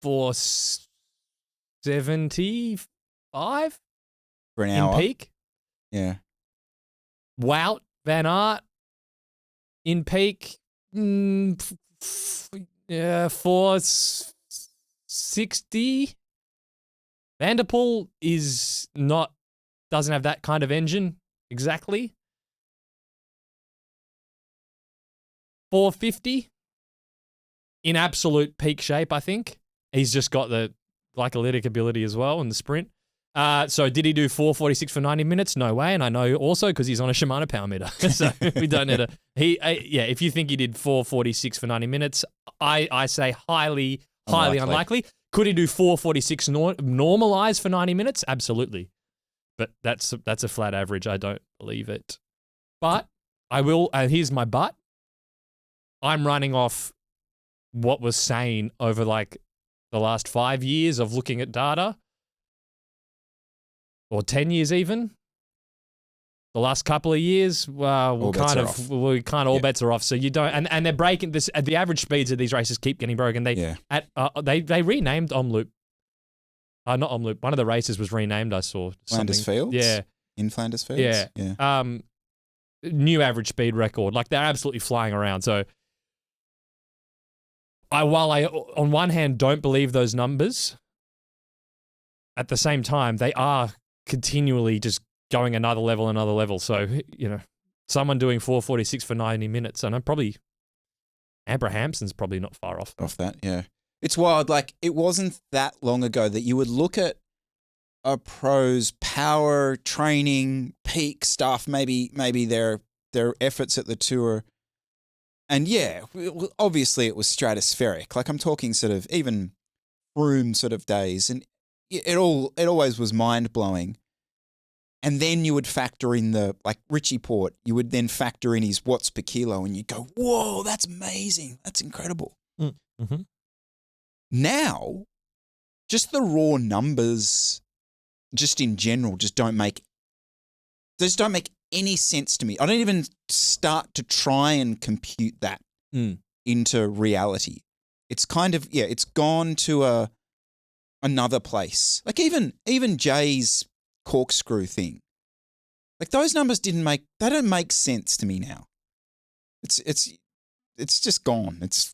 475 for an hour in peak. Yeah. Wout Van Aert in peak, 460. Vanderpool doesn't have that kind of engine exactly. 450 in absolute peak shape, I think. He's just got the glycolytic ability as well in the sprint. So did he do 446 for 90 minutes? No way. And I know also because he's on a Shimano power meter. So we don't need if you think he did 446 for 90 minutes, I say highly unlikely. Could he do 446 normalized for 90 minutes? Absolutely. But that's a flat average. I don't believe it. But I will, and here's my but. I'm running off what was sane over like the last 5 years of looking at data, or 10 years even. The last couple of years, all bets are off. So you don't, and they're breaking this. At the average speeds of these races keep getting broken. They renamed Omloop. Not Omloop. One of the races was renamed. I saw Flanders Fields. Yeah, in Flanders Fields. Yeah. New average speed record. Like they're absolutely flying around. So. While I, on one hand, don't believe those numbers, at the same time, they are continually just going another level. So, you know, someone doing 446 for 90 minutes, and I'm probably, Amber Hampson's probably not far off that, yeah. It's wild. Like, it wasn't that long ago that you would look at a pro's power, training, peak stuff, maybe their efforts at the tour. And yeah, obviously it was stratospheric. Like I'm talking sort of even Froome sort of days, and it always was mind blowing. And then you would factor in like Richie Port, you would then factor in his watts per kilo, and you'd go, "Whoa, that's amazing! That's incredible." Mm-hmm. Now, just the raw numbers, just in general, just don't make any sense to me. I don't even start to try and compute that into reality. It's kind of, it's gone to another place. Like even Jay's corkscrew thing. Like those numbers they don't make sense to me now. It's just gone. It's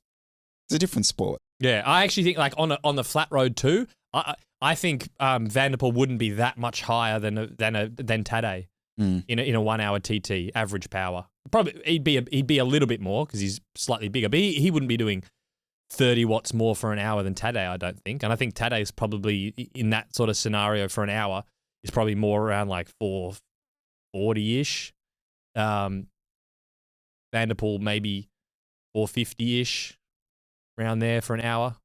a different sport. Yeah, I actually think like on the flat road too. I think Van der Poel wouldn't be that much higher than Tadej in a 1 hour TT average power. Probably he'd be a little bit more because he's slightly bigger, but he wouldn't be doing 30 watts more for an hour than Tadej, I don't think. And I think Tadej is probably in that sort of scenario for an hour is probably more around like 440-ish. Van der Poel maybe 450-ish, around there for an hour.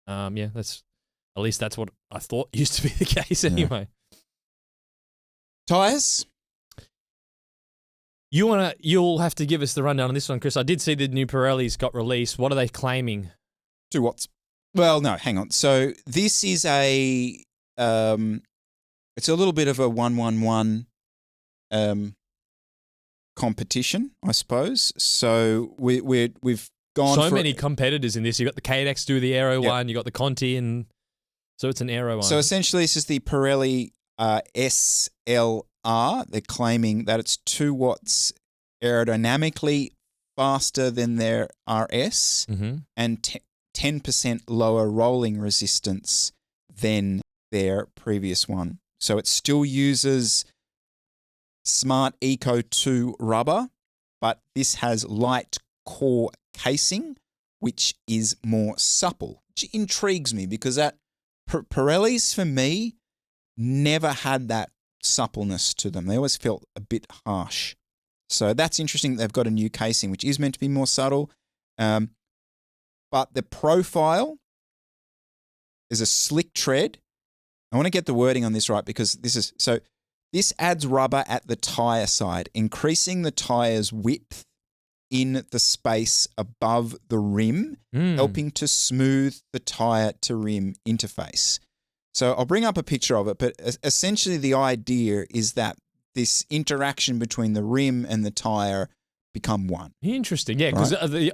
Yeah, at least that's what I thought used to be the case anyway. Tyres? You'll have to give us the rundown on this one, Chris. I did see the new Pirellis got released. What are they claiming? 2 watts. Well, no, hang on. So this is it's a little bit of a 1-1-1 competition, I suppose. So we've gone so many competitors in this. You got the KDX do the aero one, you got the Conti, and so it's an aero one. So essentially, this is the Pirelli SLR. They're claiming that it's 2 watts aerodynamically faster than their RS and 10% lower rolling resistance than their previous one. So it still uses Smart Eco 2 rubber, but this has light core casing, which is more supple, which intrigues me because that Pirelli's, for me, never had that suppleness to them. They always felt a bit harsh. So that's interesting. They've got a new casing, which is meant to be more subtle. But the profile is a slick tread. I want to get the wording on this right because this adds rubber at the tyre side, increasing the tyre's width in the space above the rim, helping to smooth the tyre to rim interface. So I'll bring up a picture of it, but essentially the idea is that this interaction between the rim and the tyre become one. Interesting, yeah, because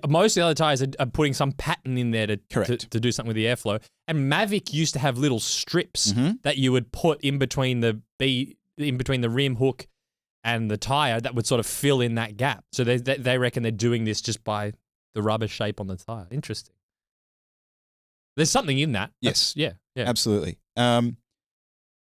most of the other tyres are putting some pattern in there to do something with the airflow. And Mavic used to have little strips that you would put in between the rim hook and the tyre that would sort of fill in that gap. So they reckon they're doing this just by the rubber shape on the tyre. Interesting. There's something in that. Yes. Yeah. Absolutely.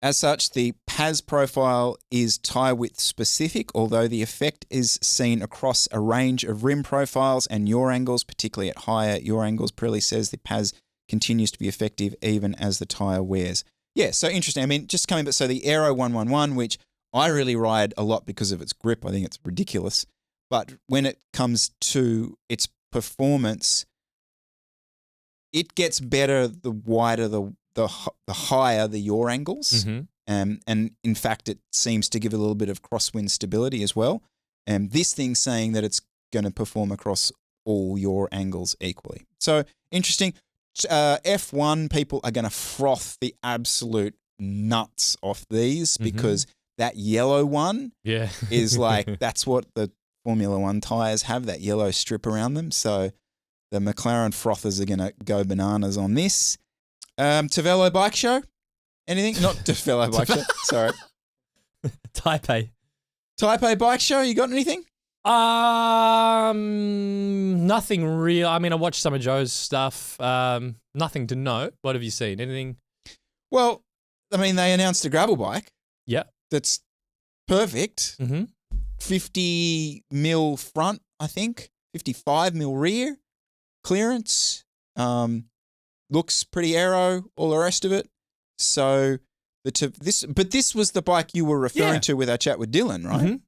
As such, the PAS profile is tyre width specific, although the effect is seen across a range of rim profiles and yaw angles, particularly at higher yaw angles. Pirelli says the PAS continues to be effective even as the tyre wears. Yeah, so interesting. I mean, just coming back, so the Aero 111, which I really ride a lot because of its grip, I think it's ridiculous. But when it comes to its performance, it gets better the wider the higher the yaw angles. And in fact, it seems to give a little bit of crosswind stability as well. And this thing's saying that it's going to perform across all yaw angles equally. So interesting. F1 people are going to froth the absolute nuts off these because that yellow one is like, that's what the Formula One tyres have, that yellow strip around them. So the McLaren frothers are going to go bananas on this. Cervelo Bike Show? Anything? Not Cervelo Bike Show. Sorry. Taipei Bike Show? You got anything? Nothing real. I mean, I watched some of Joe's stuff. Nothing to note. What have you seen? Anything? Well, I mean, they announced a gravel bike. Yeah. That's perfect. 50 mil front, I think. 55 mil rear clearance. Looks pretty aero, all the rest of it. So this was the bike you were referring to with our chat with Dylan, right?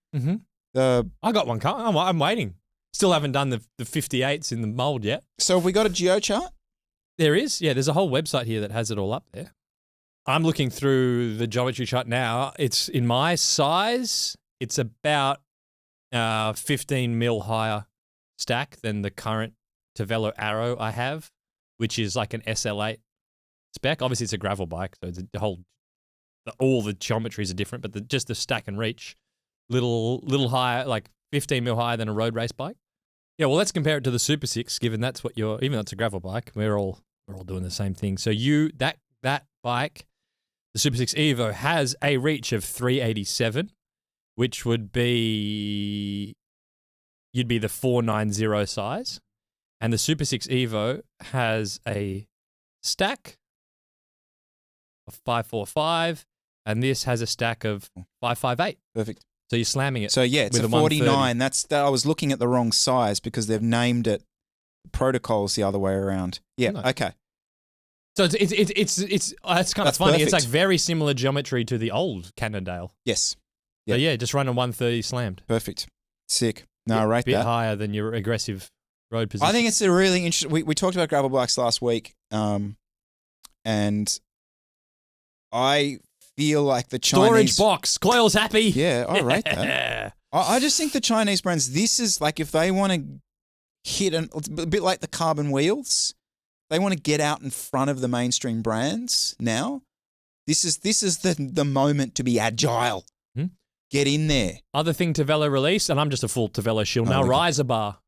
I got one coming. I'm waiting. Still haven't done the 58s in the mold yet. So have we got a geo chart? There is. Yeah, there's a whole website here that has it all up there. I'm looking through the geometry chart now. It's in my size. It's about 15 mil higher stack than the current Cervelo Arrow I have, which is like an SL8 spec. Obviously, it's a gravel bike, so all the geometries are different, but just the stack and reach, little higher, like 15 mil higher than a road race bike. Yeah, well, let's compare it to the SuperSix, given that's what even though it's a gravel bike, we're all doing the same thing. So that bike, the SuperSix EVO, has a reach of 387, which would be, you'd be the 490 size. And the SuperSix EVO has a stack of 545, and this has a stack of 558. Perfect. So you're slamming it. So yeah, it's with a 49. I was looking at the wrong size because they've named it protocols the other way around. Yeah. No. Okay. So it's kind of funny. Perfect. It's like very similar geometry to the old Cannondale. Yes. So yeah, just run a 130 slammed. Perfect. Sick. No, I rate that. A bit higher than your aggressive road position. I think it's a really interesting. We talked about gravel bikes last week, and I feel like the Chinese storage box coil's happy. Yeah, I rate that. I just think the Chinese brands. This is like if they want to hit it's a bit like the carbon wheels. They want to get out in front of the mainstream brands now. This is the moment to be agile. Get in there. Other thing Velo released, and I'm just a full Velo shield now, riser bar.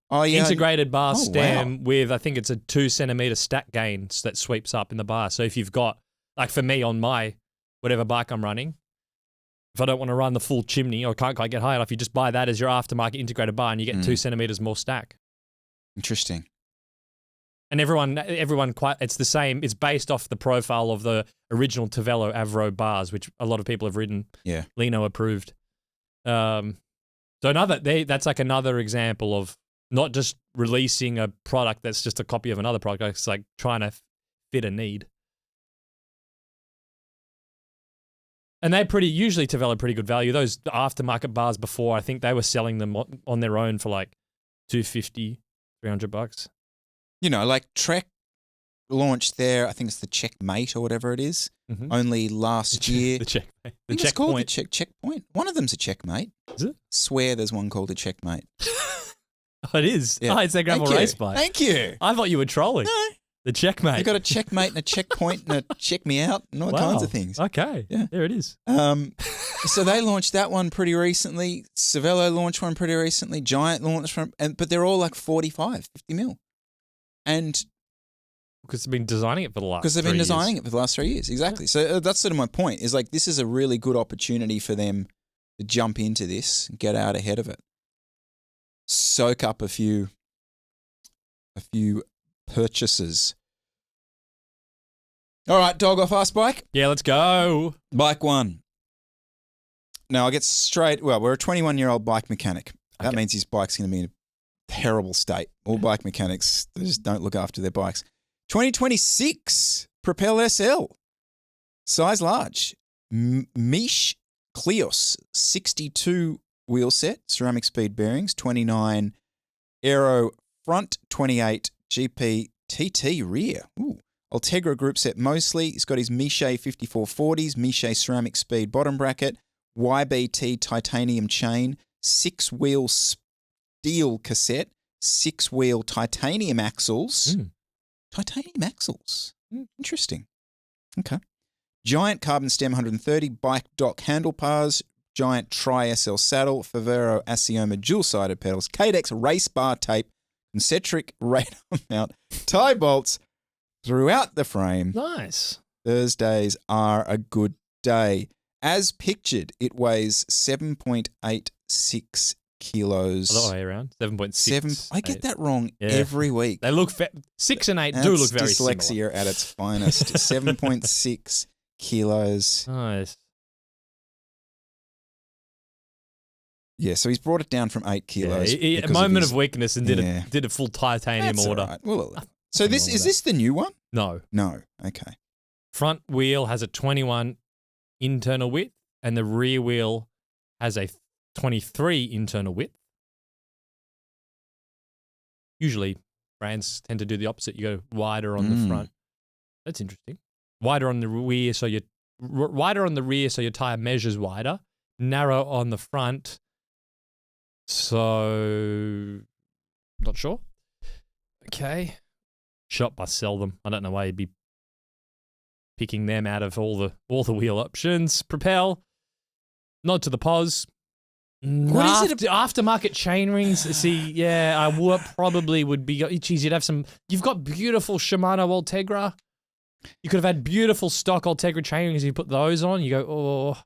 Oh, yeah. Integrated bar stem with, I think it's a 2 centimeter stack gain that sweeps up in the bar. So if you've got, like for me on my whatever bike I'm running, if I don't want to run the full chimney or can't quite get high enough, you just buy that as your aftermarket integrated bar and you get 2 centimeters more stack. Interesting. And everyone quite, it's the same. It's based off the profile of the original Velo Avro bars, which a lot of people have ridden. Yeah. Lino approved. So that's like another example of not just releasing a product that's just a copy of another product. It's like trying to fit a need. And they usually develop pretty good value. Those aftermarket bars before, I think they were selling them on their own for like $250, $300. You know, like Trek launched their, I think it's the Checkmate or whatever it is, only last year. The Checkmate. The Checkpoint. It's called the Checkpoint. One of them's a Checkmate. Is it? Swear there's one called a Checkmate. Oh, it is? Yeah. Oh, it's their gravel race bike. Thank you. I thought you were trolling. No. The Checkmate. They've got a Checkmate and a Checkpoint and a Check Me Out and all kinds of things. Okay. Yeah. There it is. So they launched that one pretty recently. Cervelo launched one pretty recently. Giant launched one. But they're all like 45, 50 mil. And because they've been designing it for the last 3 years. Because they've been designing it for the last 3 years. Exactly. So that's sort of my point is like this is a really good opportunity for them to jump into this and get out ahead of it. Soak up a few purchases. All right, dog off ass bike. Yeah, let's go. Bike one. Now I get straight. Well, we're a 21-year-old bike mechanic. That means his bike's going to be in a terrible state. All bike mechanics, they just don't look after their bikes. 2026 Propel SL, size large, Miche Cleos 62 wheel set, ceramic speed bearings, 29 aero front, 28 GP TT rear. Ooh. Ultegra group set mostly. He's got his Miche 5440s, Miche ceramic speed bottom bracket, YBT titanium chain, 6-wheel steel cassette, 6-wheel titanium axles. Titanium axles. Interesting. Okay. Giant carbon stem 130, bike dock handlebars, giant Tri-SL saddle, Favero Asioma dual-sided pedals, Cadex race bar tape, concentric radar mount, tie bolts throughout the frame. Nice. Thursdays are a good day. As pictured, it weighs 7.86 kilos. Other way around. 7.6. I get that wrong every week. They look 6 and 8 do look very dyslexia similar. at its finest. 7.6 kilos. Nice. Yeah, so he's brought it down from 8 kilos. Yeah, a moment of weakness and did a full titanium order. Right. Well, so is this the new one? No. No. Okay. Front wheel has a 21 internal width and the rear wheel has a 23 internal width. Usually brands tend to do the opposite. You go wider on the front. That's interesting. Wider on the rear so your tire measures wider. Narrow on the front. So not sure. Okay. Shop must sell them. I don't know why you'd be picking them out of all the wheel options. Propel. Nod to the pos. What is it? Aftermarket chain rings. See, yeah, I probably would be. Geez, you'd have some. You've got beautiful Shimano Ultegra. You could have had beautiful stock Ultegra chainrings. You put those on, you go, oh.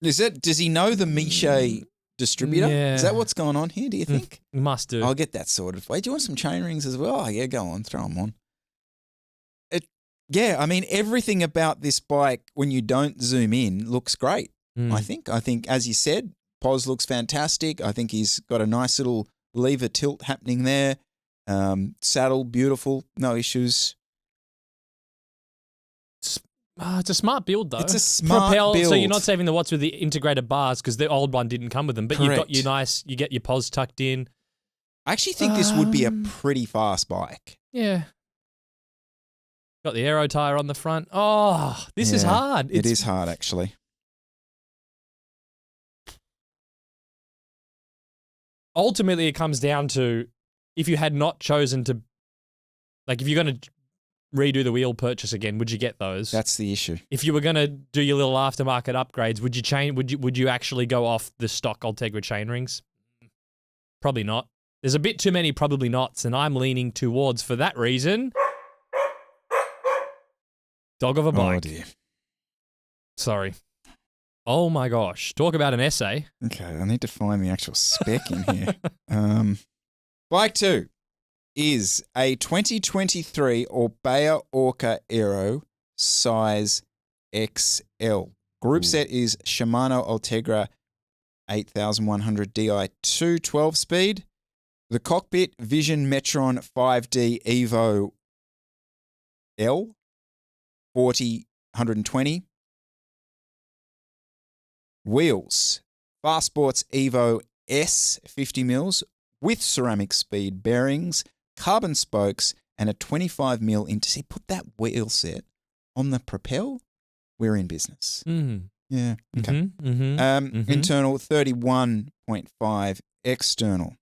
Does he know the Miche distributor? Yeah. Is that what's going on here, do you think? Must do. I'll get that sorted. Wait, do you want some chain rings as well? Oh, yeah, go on, throw them on. Yeah, I mean, everything about this bike, when you don't zoom in, looks great, I think. I think, as you said, Pos looks fantastic. I think he's got a nice little lever tilt happening there. Saddle, beautiful, no issues. It's a smart build, though. It's a smart build. So you're not saving the watts with the integrated bars because the old one didn't come with them, but Correct. you've got you get your Pos tucked in. I actually think this would be a pretty fast bike. Yeah. Got the aero tyre on the front. Oh, this is hard. It is hard, actually. Ultimately, it comes down to if you had not chosen to, like, if you're going to redo the wheel purchase again, would you get those? That's the issue. If you were going to do your little aftermarket upgrades, would you change? Would you actually go off the stock Ultegra chainrings? Probably not. There's a bit too many probably nots, and I'm leaning towards, for that reason, dog of a bike. Oh, dear. Sorry. Oh, my gosh. Talk about an essay. Okay, I need to find the actual spec in here. Bike 2 is a 2023 Orbea Orca Aero size XL. Group set is Shimano Ultegra 8100 Di2 12-speed. The cockpit, Vision Metron 5D Evo L 120. Wheels, Fast Sports Evo S 50 mils with ceramic speed bearings, carbon spokes, and a 25 mil see, put that wheel set on the Propel, we're in business. Yeah. Okay. Internal 31.5, external.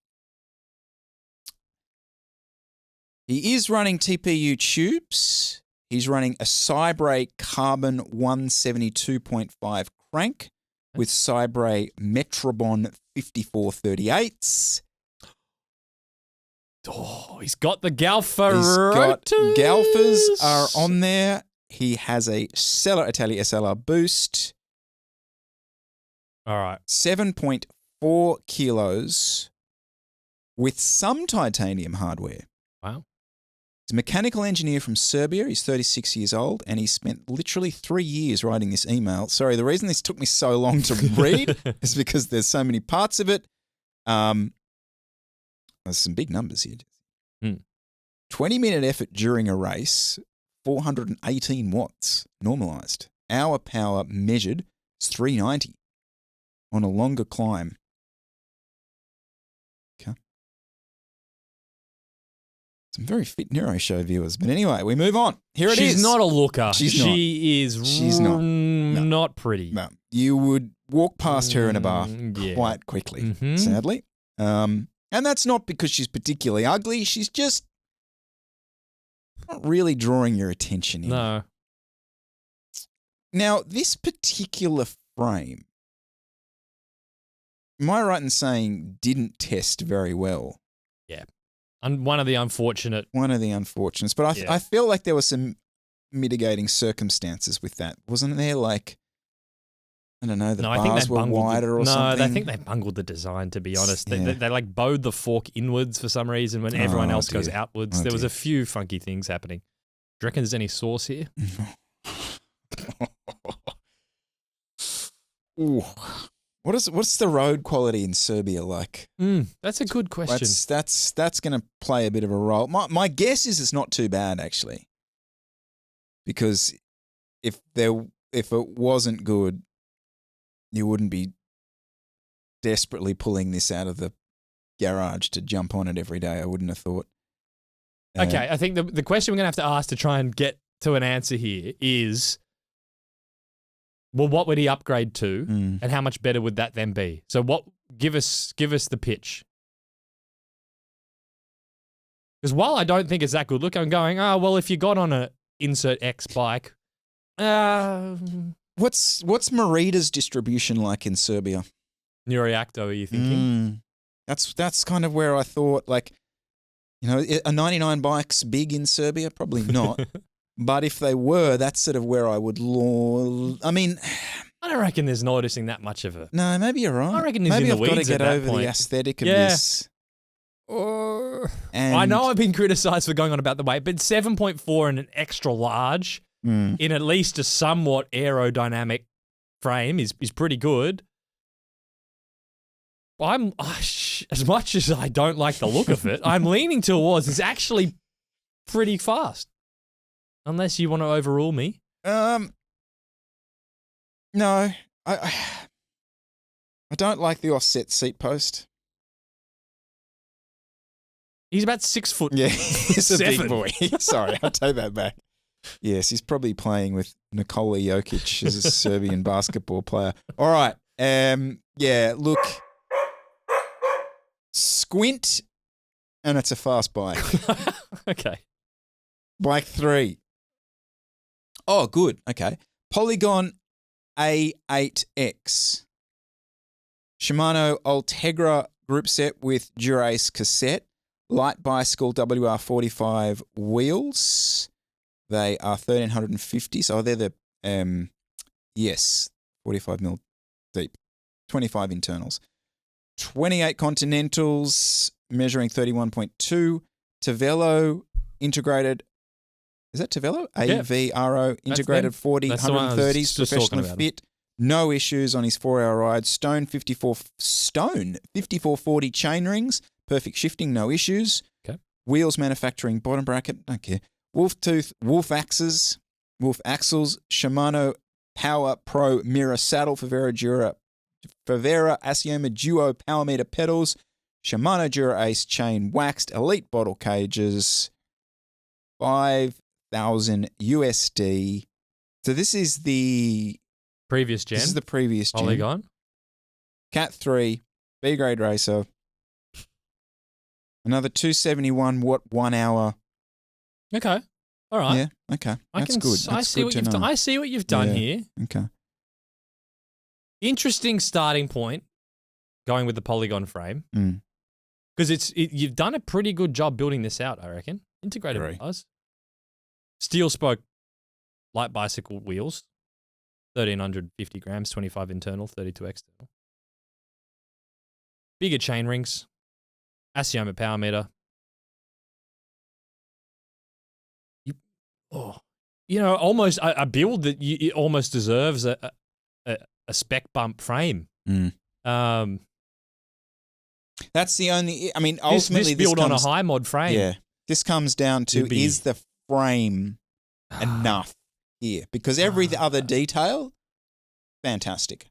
He is running TPU tubes. He's running a Cybre Carbon 172.5 crank with Cybre Metrobon 5438s. Oh, he's got the Galfa Galfas are on there. He has a Sella Italia SLR boost. All right. 7.4 kilos with some titanium hardware. Wow. He's a mechanical engineer from Serbia. He's 36 years old, and he spent literally 3 years writing this email. Sorry, the reason this took me so long to read is because there's so many parts of it. There's some big numbers here. 20-minute effort during a race, 418 watts normalized. Hour power measured is 390 on a longer climb. Okay. Some very fit Nero show viewers. But anyway, we move on. Here it is. She's not a looker. She's not. Not pretty. No. You would walk past her in a bar quite quickly, sadly. And that's not because she's particularly ugly. She's just not really drawing your attention in. No. Now, this particular frame, am I right in saying didn't test very well? Yeah. One of the unfortunate. One of the unfortunates. But I feel like there were some mitigating circumstances with that. Wasn't there, like, I don't know, the bars were wider or something? No, I think they bungled the design, to be honest. Yeah. They like bowed the fork inwards for some reason when everyone else goes outwards. There was a few funky things happening. Do you reckon there's any sauce here? Ooh. What's the road quality in Serbia like? That's a good question. That's going to play a bit of a role. My guess is it's not too bad, actually, because if it wasn't good, you wouldn't be desperately pulling this out of the garage to jump on it every day. I wouldn't have thought. Okay, I think the question we're going to have to ask to try and get to an answer here is, well, what would he upgrade to, and how much better would that then be? So, give us the pitch. Because while I don't think it's that good, look, I'm going, well, if you got on a insert X bike, what's Merita's distribution like in Serbia? Neureacto, are you thinking? That's kind of where I thought, like, you know, a 99 bike's big in Serbia? Probably not. But if they were, that's sort of where I would I mean, I don't reckon there's noticing that much of it. no, maybe you're right. I reckon he's maybe in the I've got to weeds get at that over point. the aesthetic of Yeah. this. I know I've been criticised for going on about the weight, but 7.4 and an extra large in at least a somewhat aerodynamic frame is pretty good. As much as I don't like the look of it, I'm leaning towards it's actually pretty fast. Unless you want to overrule me. No, I don't like the offset seat post. He's about 6 foot. Yeah, he's a big 7. boy. Sorry, I'll take that back. Yes, he's probably playing with Nikola Jokic as a Serbian basketball player. All right. Yeah, look. Squint, and it's a fast bike. Okay. Bike 3. Oh, good. Okay. Polygon A8X. Shimano Ultegra group set with Dura-Ace cassette. Light bicycle WR45 wheels. They are 1,350. So they're the, 45 mil deep. 25 internals. 28 Continentals measuring 31.2. Cervelo integrated. Is that Cervelo? Yeah. AVRO integrated 40, That's the one I was 130s, just talking professionally about. fit. No issues on his 4-hour ride. Stone 5440 chain rings. Perfect shifting, no issues. Okay. Wheels manufacturing bottom bracket, don't care. Wolf tooth, Wolf axles, Shimano Power Pro mirror saddle, Favera Asioma Duo power meter pedals, Shimano Dura-Ace chain waxed, elite bottle cages, 5,000 USD. So this is the Previous gen. This is the previous gen. Polygon. Cat 3, B grade racer. Another 271 watt 1 hour. Okay. All right. Yeah. Okay. That's good. I see what you've done here. Okay. Interesting starting point going with the Polygon frame. Because you've done a pretty good job building this out, I reckon. Integrated bars. Steel spoke light bicycle wheels. 1,350 grams, 25 internal, 32 external. Bigger chain rings. Asioma power meter. Almost a build that it almost deserves a spec bump frame. That's the only. I mean, ultimately, this build on a high mod frame. Yeah, this comes down to is the frame enough here? Because every other detail, fantastic.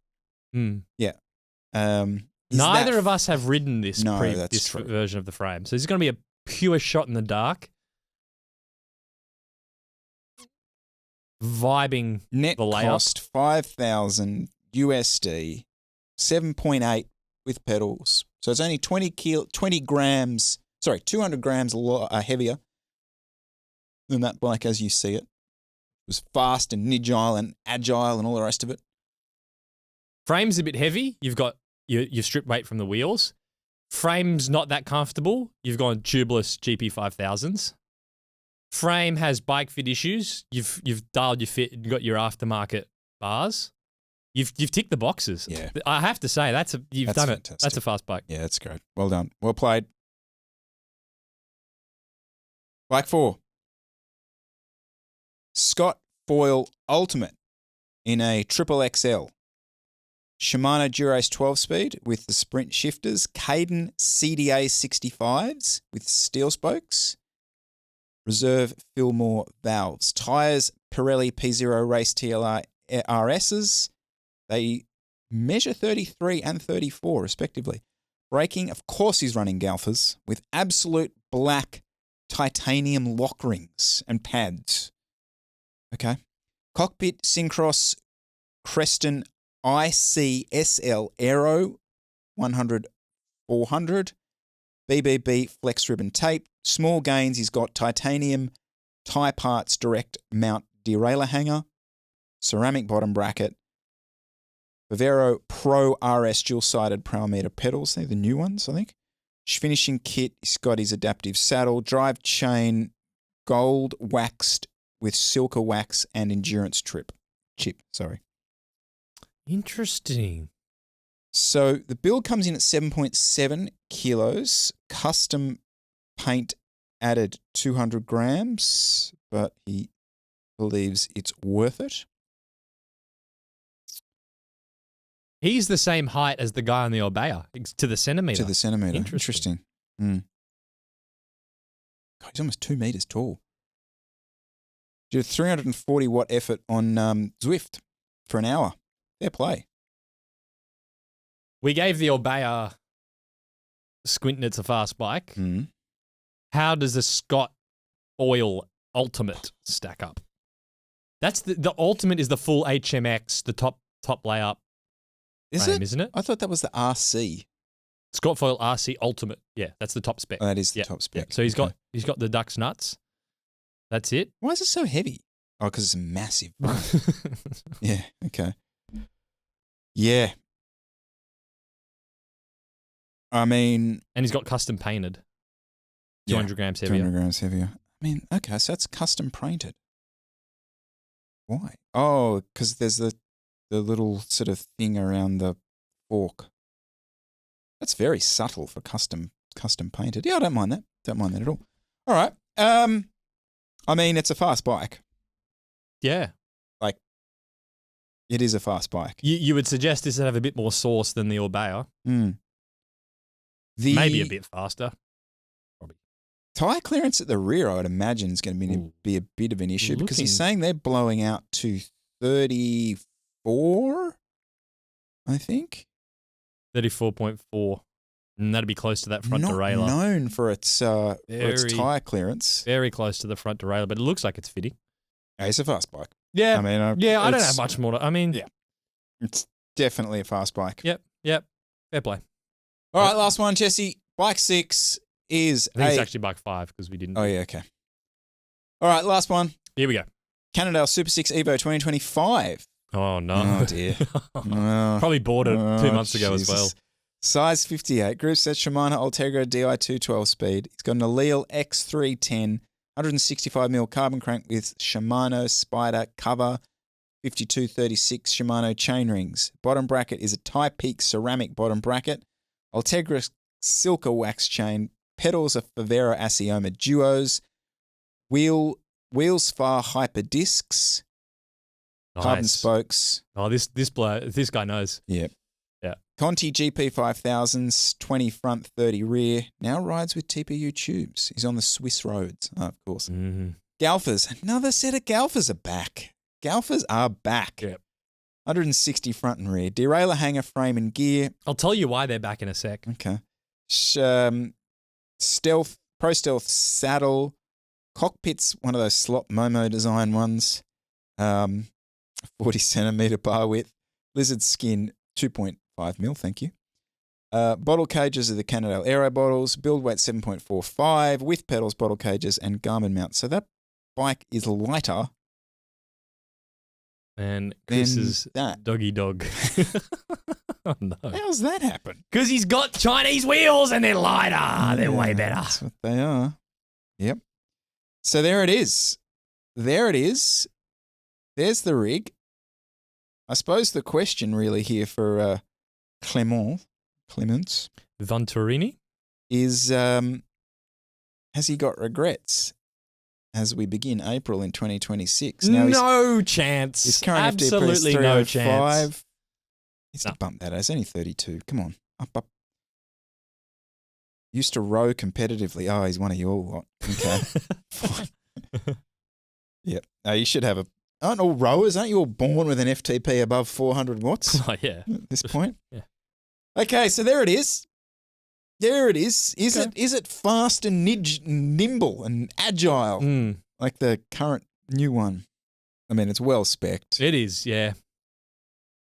Yeah. Neither of us have ridden this this version of the frame, so this is going to be a pure shot in the dark. Vibing net the layout. cost 5,000 USD, 7.8 with pedals. So it's only 200 grams heavier than that bike as you see it. It was fast and agile and all the rest of it. Frame's a bit heavy. You've got your strip weight from the wheels. Frame's not that comfortable. You've gone tubeless GP5000s. Frame has bike fit issues. You've dialed your fit and got your aftermarket bars. You've ticked the boxes. Yeah. I have to say you've done fantastic. it. That's a fast bike. Yeah, that's great. Well done. Well played. Bike 4. Scott Foil Ultimate in a triple XL. Shimano Dura-Ace 12-speed with the sprint shifters. Caden CDA 65s with steel spokes. Reserve Fillmore valves. Tyres Pirelli P0 Race TLR RSs. They measure 33 and 34 respectively. Braking, of course he's running Galfers with absolute black titanium lock rings and pads. Okay. Cockpit Syncross Creston ICSL Aero 100/400. BBB flex ribbon tape. Small gains, he's got titanium tie parts direct mount derailleur hanger. Ceramic bottom bracket. Vivero Pro RS dual-sided power meter pedals. They're the new ones, I think. Finishing kit, he's got his adaptive saddle. Drive chain, gold waxed with Silka wax and endurance chip. Sorry. Interesting. So the build comes in at 7.7 kilos. Custom paint added 200 grams, but he believes it's worth it. He's the same height as the guy on the Orbea, to the centimetre. To the centimetre. Interesting. God, he's almost 2 meters tall. Did a 340 watt effort on Zwift for an hour. Fair play. We gave the Orbea squinting it's a fast bike. Mm. How does the Scott Oil Ultimate stack up? That's the Ultimate is the full HMX, the top layup. Isn't it? I thought that was the RC. Scott Foil RC Ultimate. Yeah, that's the top spec. Oh, that is the top spec. Yeah. So he's got the Ducks nuts. That's it. Why is it so heavy? Oh, because it's massive. Yeah. Okay. Yeah. I mean, and he's got custom painted. 200 grams heavier. 200 grams heavier. I mean, okay, so that's custom painted. Why? Oh, because there's the little sort of thing around the fork. That's very subtle for custom painted. Yeah, I don't mind that. Don't mind that at all. All right. I mean, it's a fast bike. Yeah. Like, it is a fast bike. You would suggest this would have a bit more sauce than the Orbea. Maybe a bit faster. Probably. Tyre clearance at the rear, I would imagine, is going to be a bit of an issue because he's saying they're blowing out to 34, I think. 34.4. And that'd be close to that front derailleur. Not known for its tyre clearance. Very close to the front derailleur, but it looks like it's fitting. Yeah, it's a fast bike. Yeah. I mean, I don't have much more to... I mean... Yeah. It's definitely a fast bike. Yep. Fair play. All right, last one, Jesse. Bike 6 is I think it's actually bike 5 because we didn't... Oh, yeah, okay. All right, last one. Here we go. Cannondale SuperSix EVO 2025. Oh, no. Oh, dear. Probably bought it 2 months ago as well. Size 58. Group set Shimano Ultegra Di212 speed. It's got an Allele X310, 165mm carbon crank with Shimano Spider cover, 5236 Shimano chainrings. Bottom bracket is a Tie Peak ceramic bottom bracket. Ultegra Silka wax chain. Pedals are Favero Asioma Duos. Wheels far hyper discs. Nice. Carbon spokes. Oh, this guy knows. Yeah. Yeah. Conti GP 5000s, 20 front, 30 rear. Now rides with TPU tubes. He's on the Swiss roads, of course. Mm-hmm. Galfers. Another set of Galfers are back. Galfers are back. Yep. 160 front and rear. Derailleur hanger frame and gear. I'll tell you why they're back in a sec. Okay. Pro Stealth saddle. Cockpit's one of those slot Momo design ones. 40 centimetre bar width. Lizard skin, 2.5 mil, thank you. Bottle cages are the Cannondale Aero bottles. Build weight 7.45. With pedals, bottle cages, and Garmin mount. So that bike is lighter. And Chris is doggy dog. Oh, no. How's that happen? Because he's got Chinese wheels and they're lighter. Yeah, they're way better. That's what they are. Yep. So there it is. There it is. There's the rig. I suppose the question really here for Clements Venturini is has he got regrets as we begin April in 2026? Now no chance. His current Absolutely FTP is no 305. chance. He's to bump that. It's only 32. Come on. Up. Used to row competitively. Oh, he's one of your lot. Okay. Fine. Yep. You should have aren't all rowers? Aren't you all born with an FTP above 400 watts? Oh, yeah. At this point? Yeah. Okay, so there it is. There it is. Is it fast and nimble and agile like the current new one? I mean, it's well spec'd. It is, yeah.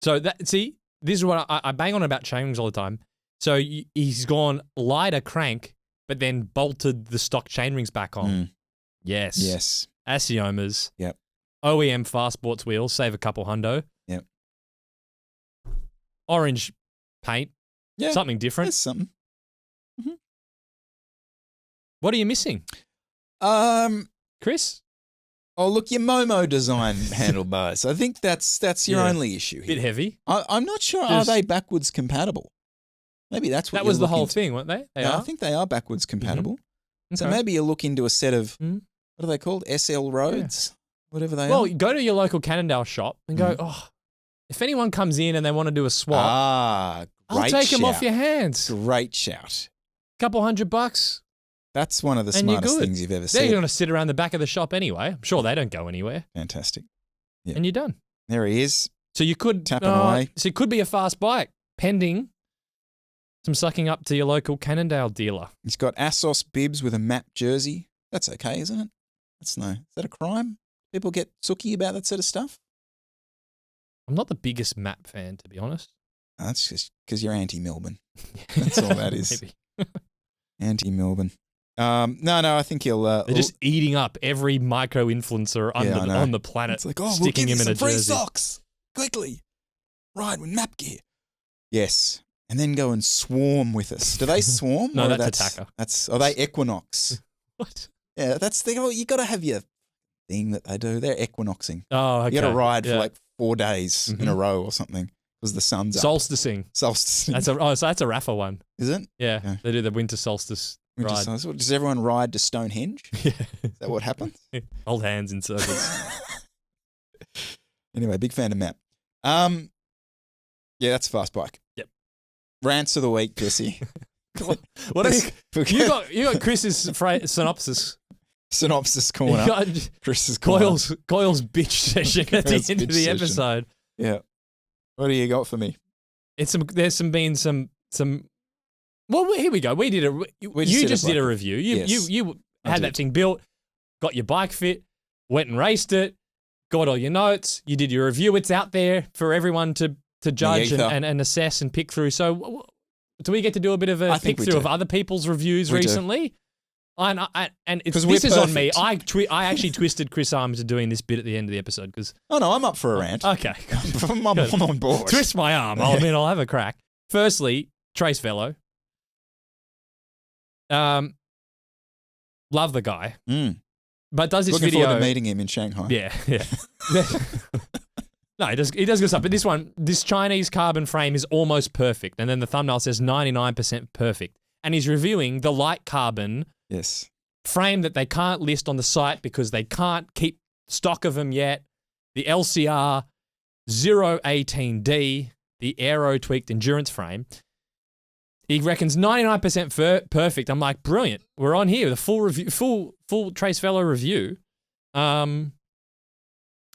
So this is what I bang on about chainrings all the time. So he's gone lighter crank, but then bolted the stock chainrings back on. Yes. Asiomas. Yep. OEM fastsports wheels, save a couple hundo. Yep. Orange paint. Yeah. Something different. That's something. Mm-hmm. What are you missing? Chris? Oh, look, your Momo design handlebars. I think that's your only issue here. Bit heavy. I'm not sure. Are they backwards compatible? Maybe that's what that was the whole thing, weren't they? They are? I think they are backwards compatible. Mm-hmm. So maybe you look into a set of, what are they called? SL roads? Whatever they are. Well, go to your local Cannondale shop and go, if anyone comes in and they want to do a swap, I'll take them off your hands. Great shout. Couple $100. That's one of the smartest things you've ever said. They're going to sit around the back of the shop anyway. I'm sure they don't go anywhere. Fantastic. Yeah. And you're done. There he is. So you could tapping away. So it could be a fast bike, pending some sucking up to your local Cannondale dealer. He's got Assos bibs with a map jersey. That's okay, isn't it? Is that a crime? People get sooky about that sort of stuff? I'm not the biggest map fan, to be honest. That's just because you're anti-Melbourne. That's all that is. Maybe. Anti-Melbourne. No, I think he'll... They're just eating up every micro-influencer on the planet. It's like, we'll sticking give him you in some a free jersey. socks. Quickly. Ride with map gear. Yes. And then go and swarm with us. Do they swarm? No, that's Attacker. Are they Equinox? What? Yeah, you got to have your thing that they do. They're equinoxing. Oh, okay. You got to ride for like 4 days in a row or something because the sun's up. Solsticing. So that's a Rafa one. Is it? Yeah. Okay. They do the winter solstice ride. Does everyone ride to Stonehenge? Yeah. Is that what happens? Hold hands in circles. Anyway, big fan of map. Yeah, that's a fast bike. Yep. Rants of the week, Jesse. What you got Chris's synopsis. Synopsis corner. You got Chris's corner. Coyle's bitch session at the end of the episode. Yeah. What do you got for me? There's been some. Well, here we go. We did you just did a review. You had that thing built, got your bike fit, went and raced it, got all your notes. You did your review. It's out there for everyone to judge and assess and pick through. So, do we get to do a bit of a pick through of other people's reviews recently? This is on me. I actually twisted Chris' arm into doing this bit at the end of the episode because. Oh no, I'm up for a rant. Okay, I'm on board. Twist my arm. I'll have a crack. Firstly, Trace Velo. Love the guy. But does this Looking video? Looking forward to meeting him in Shanghai. Yeah. No, he does good stuff. But this Chinese carbon frame is almost perfect. And then the thumbnail says 99% perfect. And he's reviewing the light carbon frame that they can't list on the site because they can't keep stock of them yet. The LCR 018D, the aero tweaked endurance frame. He reckons 99% perfect. I'm like, brilliant. We're on here with a full review, full Trace Velo review.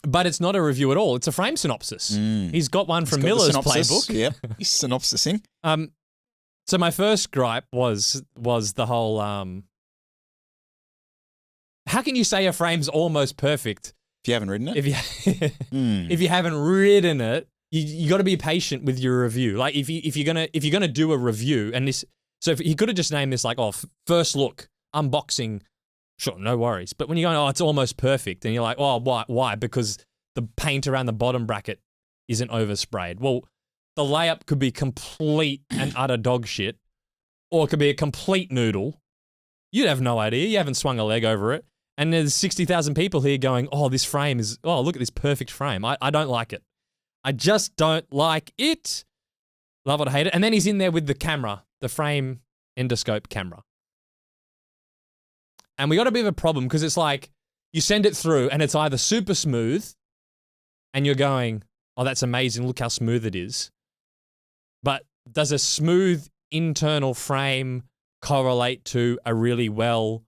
But it's not a review at all. It's a frame synopsis. He's got one from Miller's playbook. Yep, he's synopsising. So my first gripe was the whole. How can you say a frame's almost perfect if you haven't ridden it? If you haven't ridden it, you got to be patient with your review. Like if you're gonna do a review, and this, so if he could have just named this like, first look, unboxing. Sure, no worries. But when you're going, it's almost perfect, and you're like, why? Because the paint around the bottom bracket isn't oversprayed. Well, the layup could be complete and utter dog shit, or it could be a complete noodle. You'd have no idea. You haven't swung a leg over it. And there's 60,000 people here going, this frame is, look at this perfect frame. I don't like it. I just don't like it. Love it or hate it. And then he's in there with the camera, the frame endoscope camera. And we got a bit of a problem because it's like you send it through and it's either super smooth and you're going, that's amazing. Look how smooth it is. But does a smooth internal frame correlate to a really well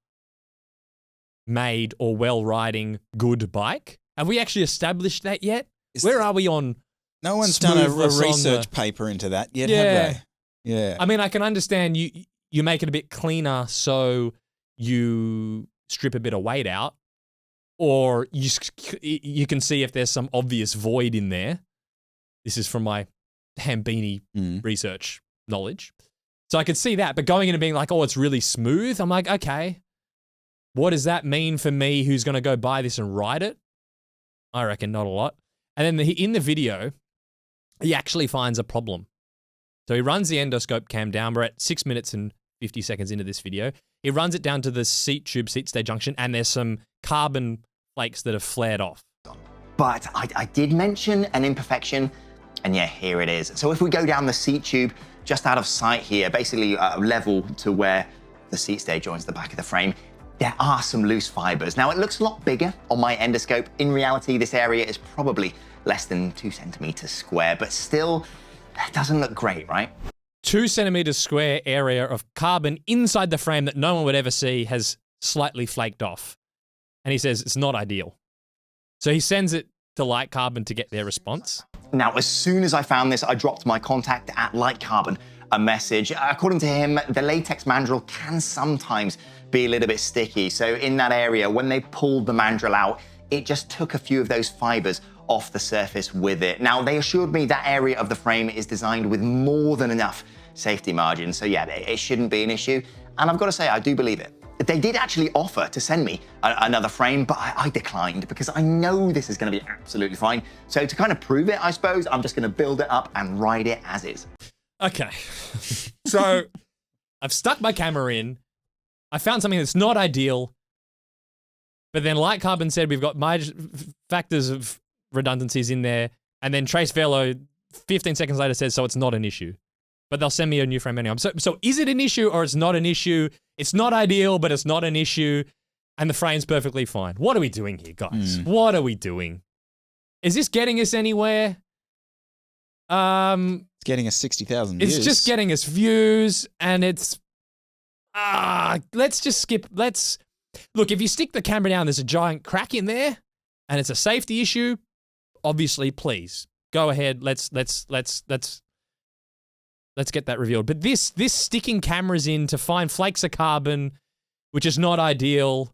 made or well riding good bike? Have we actually established that yet? Where are we on? No one's done a research paper into that yet, have they? Yeah. I mean, I can understand you make it a bit cleaner so you strip a bit of weight out, or you can see if there's some obvious void in there. This is from my Hambini research knowledge. So I could see that, but going in and being like, it's really smooth, I'm like, okay, what does that mean for me who's going to go buy this and ride it? I reckon not a lot. And then in the video, he actually finds a problem. So he runs the endoscope cam down. We're at 6 minutes and 50 seconds into this video. He runs it down to the seat stay junction, and there's some carbon flakes that have flared off. But I did mention an imperfection, and yeah, here it is. So if we go down the seat tube, just out of sight here, basically level to where the seat stay joins the back of the frame, there are some loose fibers. Now, it looks a lot bigger on my endoscope. In reality, this area is probably less than 2 centimeters square, but still, that doesn't look great, right? 2 centimeters square area of carbon inside the frame that no one would ever see has slightly flaked off. And he says it's not ideal. So he sends it to Light Carbon to get their response. Now, as soon as I found this, I dropped my contact at Light Carbon a message. According to him, the latex mandrel can sometimes be a little bit sticky. So in that area, when they pulled the mandrel out, it just took a few of those fibers off the surface with it. Now, they assured me that area of the frame is designed with more than enough safety margin. So yeah, it shouldn't be an issue. And I've got to say, I do believe it. They did actually offer to send me another frame, but I declined because I know this is going to be absolutely fine. So to kind of prove it, I suppose, I'm just going to build it up and ride it as is. Okay. So I've stuck my camera in. I found something that's not ideal. But then Light Carbon said we've got major factors of redundancies in there. And then Trace Velo 15 seconds later says, so it's not an issue. But they'll send me a new frame anyway. So is it an issue or it's not an issue? It's not ideal, but it's not an issue. And the frame's perfectly fine. What are we doing here, guys? What are we doing? Is this getting us anywhere? It's getting us 60,000 views. It's just getting us views, and it's... let's just skip... Look, if you stick the camera down, there's a giant crack in there, and it's a safety issue, obviously, please, go ahead, let's get that revealed. But this sticking cameras in to find flakes of carbon, which is not ideal,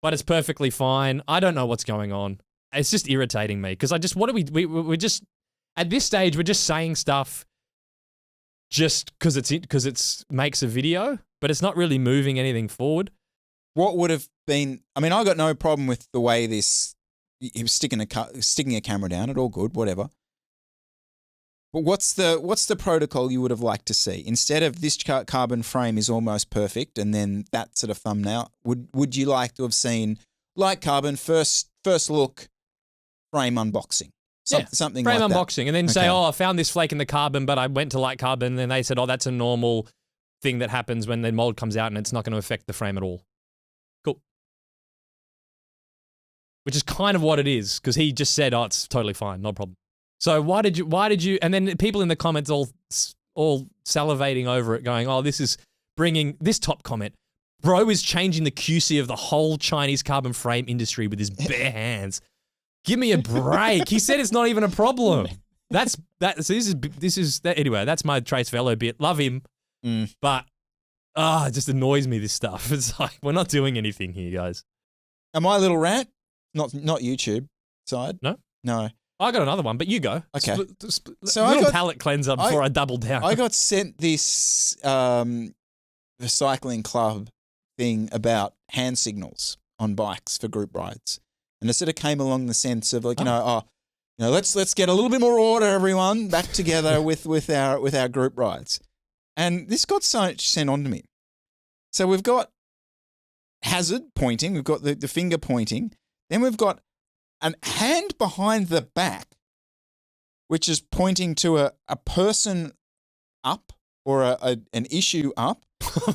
but it's perfectly fine. I don't know what's going on. It's just irritating me because we're just, at this stage, we're just saying stuff just because it's makes a video, but it's not really moving anything forward. What would have been, I mean, I got no problem with the way he was sticking a camera down, it all good, whatever. But what's the protocol you would have liked to see? Instead of this carbon frame is almost perfect and then that sort of thumbnail, would you like to have seen Light Carbon first look frame unboxing? Something frame like unboxing, that. and then say, oh, I found this flake in the carbon, but I went to Light Carbon, and then they said, oh, that's a normal thing that happens when the mold comes out and it's not going to affect the frame at all. Cool. Which is kind of what it is, because he just said, oh, it's totally fine, no problem. So why did you, and then people in the comments all salivating over it going, oh, this is bringing, this top comment, bro is changing the QC of the whole Chinese carbon frame industry with his bare hands. Give me a break. He said it's not even a problem. So this is anyway, that's my Trace Velo bit. Love him. But it just annoys me, this stuff. It's like, we're not doing anything here, guys. Am I a little rant? Not YouTube side? No. I got another one, but you go. Okay. So I got palate cleanser before I double down. I got sent this recycling club thing about hand signals on bikes for group rides. And it sort of came along the sense of like, let's get a little bit more order, everyone, back together with our group rides. And this got sent on to me. So we've got hazard pointing, we've got the finger pointing, then we've got a hand behind the back, which is pointing to a person up or an issue up.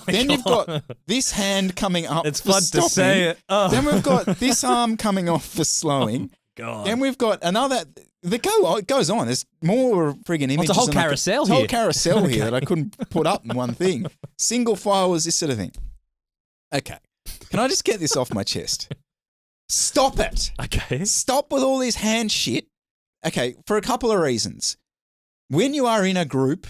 Then you've got this hand coming up it's for fun stopping. to say it. Oh. Then we've got this arm coming off for slowing. Oh, God. Then we've got another. It goes on. There's more friggin' images. It's a whole carousel here. Whole carousel here that I couldn't put up in one thing. Single file was this sort of thing. Okay. Can I just get this off my chest? Stop it. Okay. Stop with all this hand shit. Okay, for a couple of reasons. When you are in a group,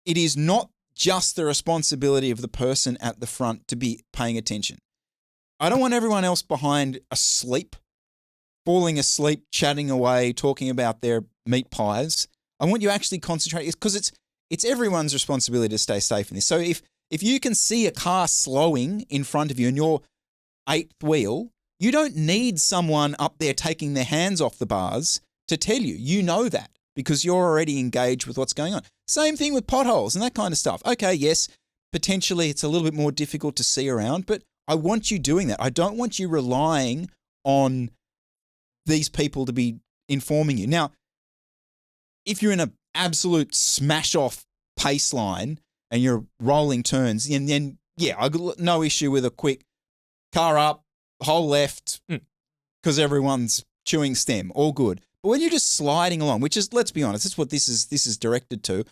it is not just the responsibility of the person at the front to be paying attention. I don't want everyone else behind asleep, falling asleep, chatting away, talking about their meat pies. I want you actually concentrate because it's everyone's responsibility to stay safe in this. So if you can see a car slowing in front of you and you're eighth wheel, you don't need someone up there taking their hands off the bars to tell you. You know that because you're already engaged with what's going on. Same thing with potholes and that kind of stuff. Okay, yes, potentially it's a little bit more difficult to see around, but I want you doing that. I don't want you relying on these people to be informing you. Now, if you're in an absolute smash-off pace line and you're rolling turns, and then, yeah, I got no issue with a quick car up, whole left, because everyone's chewing stem, all good. But when you're just sliding along, which is, let's be honest, this is what this is directed to,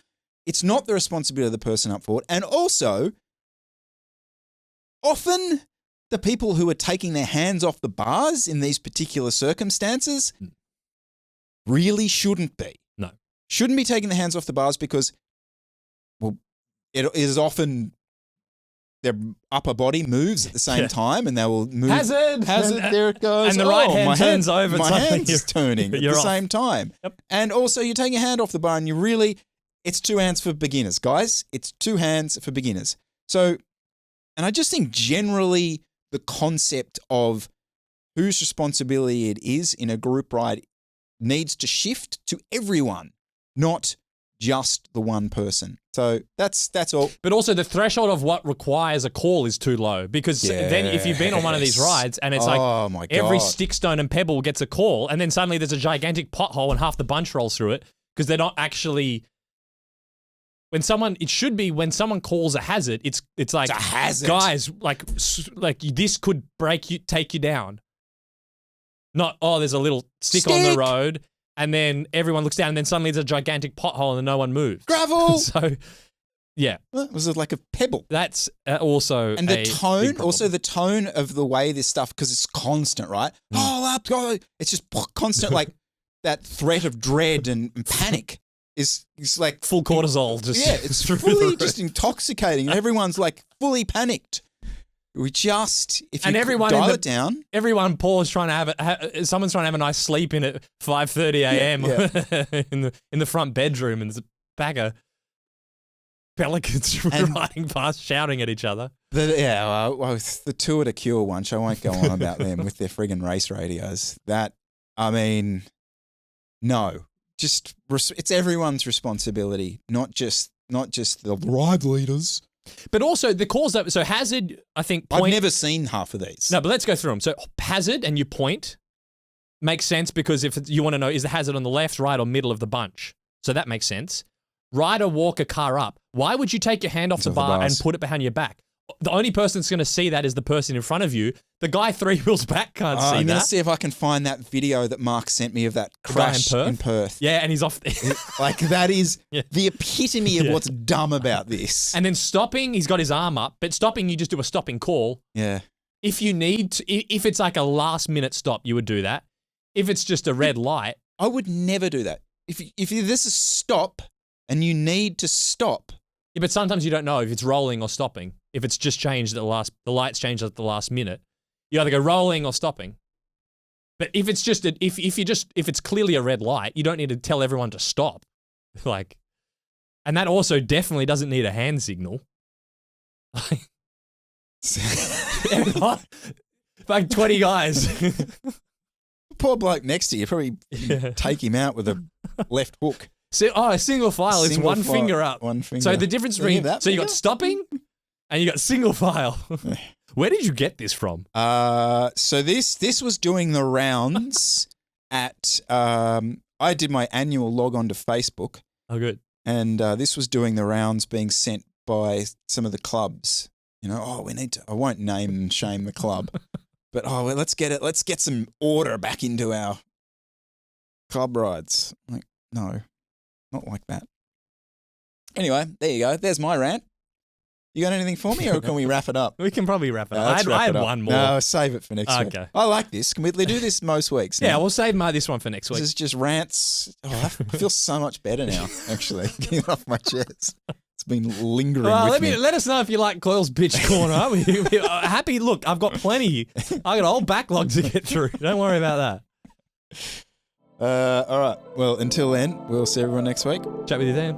it's not the responsibility of the person up forward. And also, often the people who are taking their hands off the bars in these particular circumstances really shouldn't be. No. Shouldn't be taking their hands off the bars because, well, it is often their upper body moves at the same time and they will move. Hazard, there it goes. And the right hand turns over. My hand's turning at the off. same time. Yep. And also you're taking your hand off the bar and it's 2 hands for beginners, guys. It's 2 hands for beginners. So, and I just think generally the concept of whose responsibility it is in a group ride needs to shift to everyone, not just the one person. So that's all. But also the threshold of what requires a call is too low because then if you've been on one of these rides and it's like every stick, stone and pebble gets a call and then suddenly there's a gigantic pothole and half the bunch rolls through it because they're not actually... when someone calls a hazard, it's like, it's a hazard. Guys, like this could take you down. Not, there's a little stick on the road. And then everyone looks down and then suddenly there's a gigantic pothole and no one moves. Gravel! So, yeah. Was it like a pebble? That's also and the tone of the way this stuff, because it's constant, right? It's just constant, like that threat of dread and panic is like full cortisol. It's fully just intoxicating and everyone's like fully panicked. If you dial it down. Everyone pause trying to someone's trying to have a nice sleep in at 5:30 a.m. in the front bedroom and there's a bag of pelicans riding past shouting at each other. The Tour de Cure once, I won't go on about them with their friggin' race radios. No. Just it's everyone's responsibility, not just the ride leaders. But also the calls that hazard, I think. I've never seen half of these. No, but let's go through them. So hazard and you point makes sense because if you want to know is the hazard on the left, right, or middle of the bunch, so that makes sense. Ride or walk a car up. Why would you take your hand off the bar and put it behind your back? The only person that's going to see that is the person in front of you. The guy 3 wheels back can't see that. I'm going to see if I can find that video that Mark sent me of that crash in Perth. Yeah, and he's off. Like that is the epitome of what's dumb about this. And then stopping, he's got his arm up, but stopping, you just do a stopping call. Yeah. If you need to, if it's like a last minute stop, you would do that. If it's just a red light. I would never do that. If this is stop and you need to stop. Yeah, but sometimes you don't know if it's rolling or stopping. If it's just changed at the light's changed at the last minute, you either go rolling or stopping. But if it's just if it's clearly a red light, you don't need to tell everyone to stop. And that also definitely doesn't need a hand signal. Like 20 guys. Poor bloke next to you, probably take him out with a left hook. A single file. It's one finger up. One finger. So the difference between you got stopping and you got single file. Where did you get this from? So this was doing the rounds at. I did my annual log on to Facebook. Oh, good. And this was doing the rounds, being sent by some of the clubs. We need to. I won't name and shame the club, but let's get it. Let's get some order back into our club rides. Like, no. Not like that. Anyway, there you go. There's my rant. You got anything for me or can we wrap it up? We can probably wrap it up. I had one more. No, save it for next week. I like this. Can we do this most weeks now? Yeah, we'll save this one for next week. This is just rants. I feel so much better now, actually. Getting it off my chest. It's been lingering with me. Let us know if you like Coyle's bitch corner. We're happy. Look, I've got plenty. I've got a whole backlog to get through. Don't worry about that. All right. Well, until then, we'll see everyone next week. Chat with you then.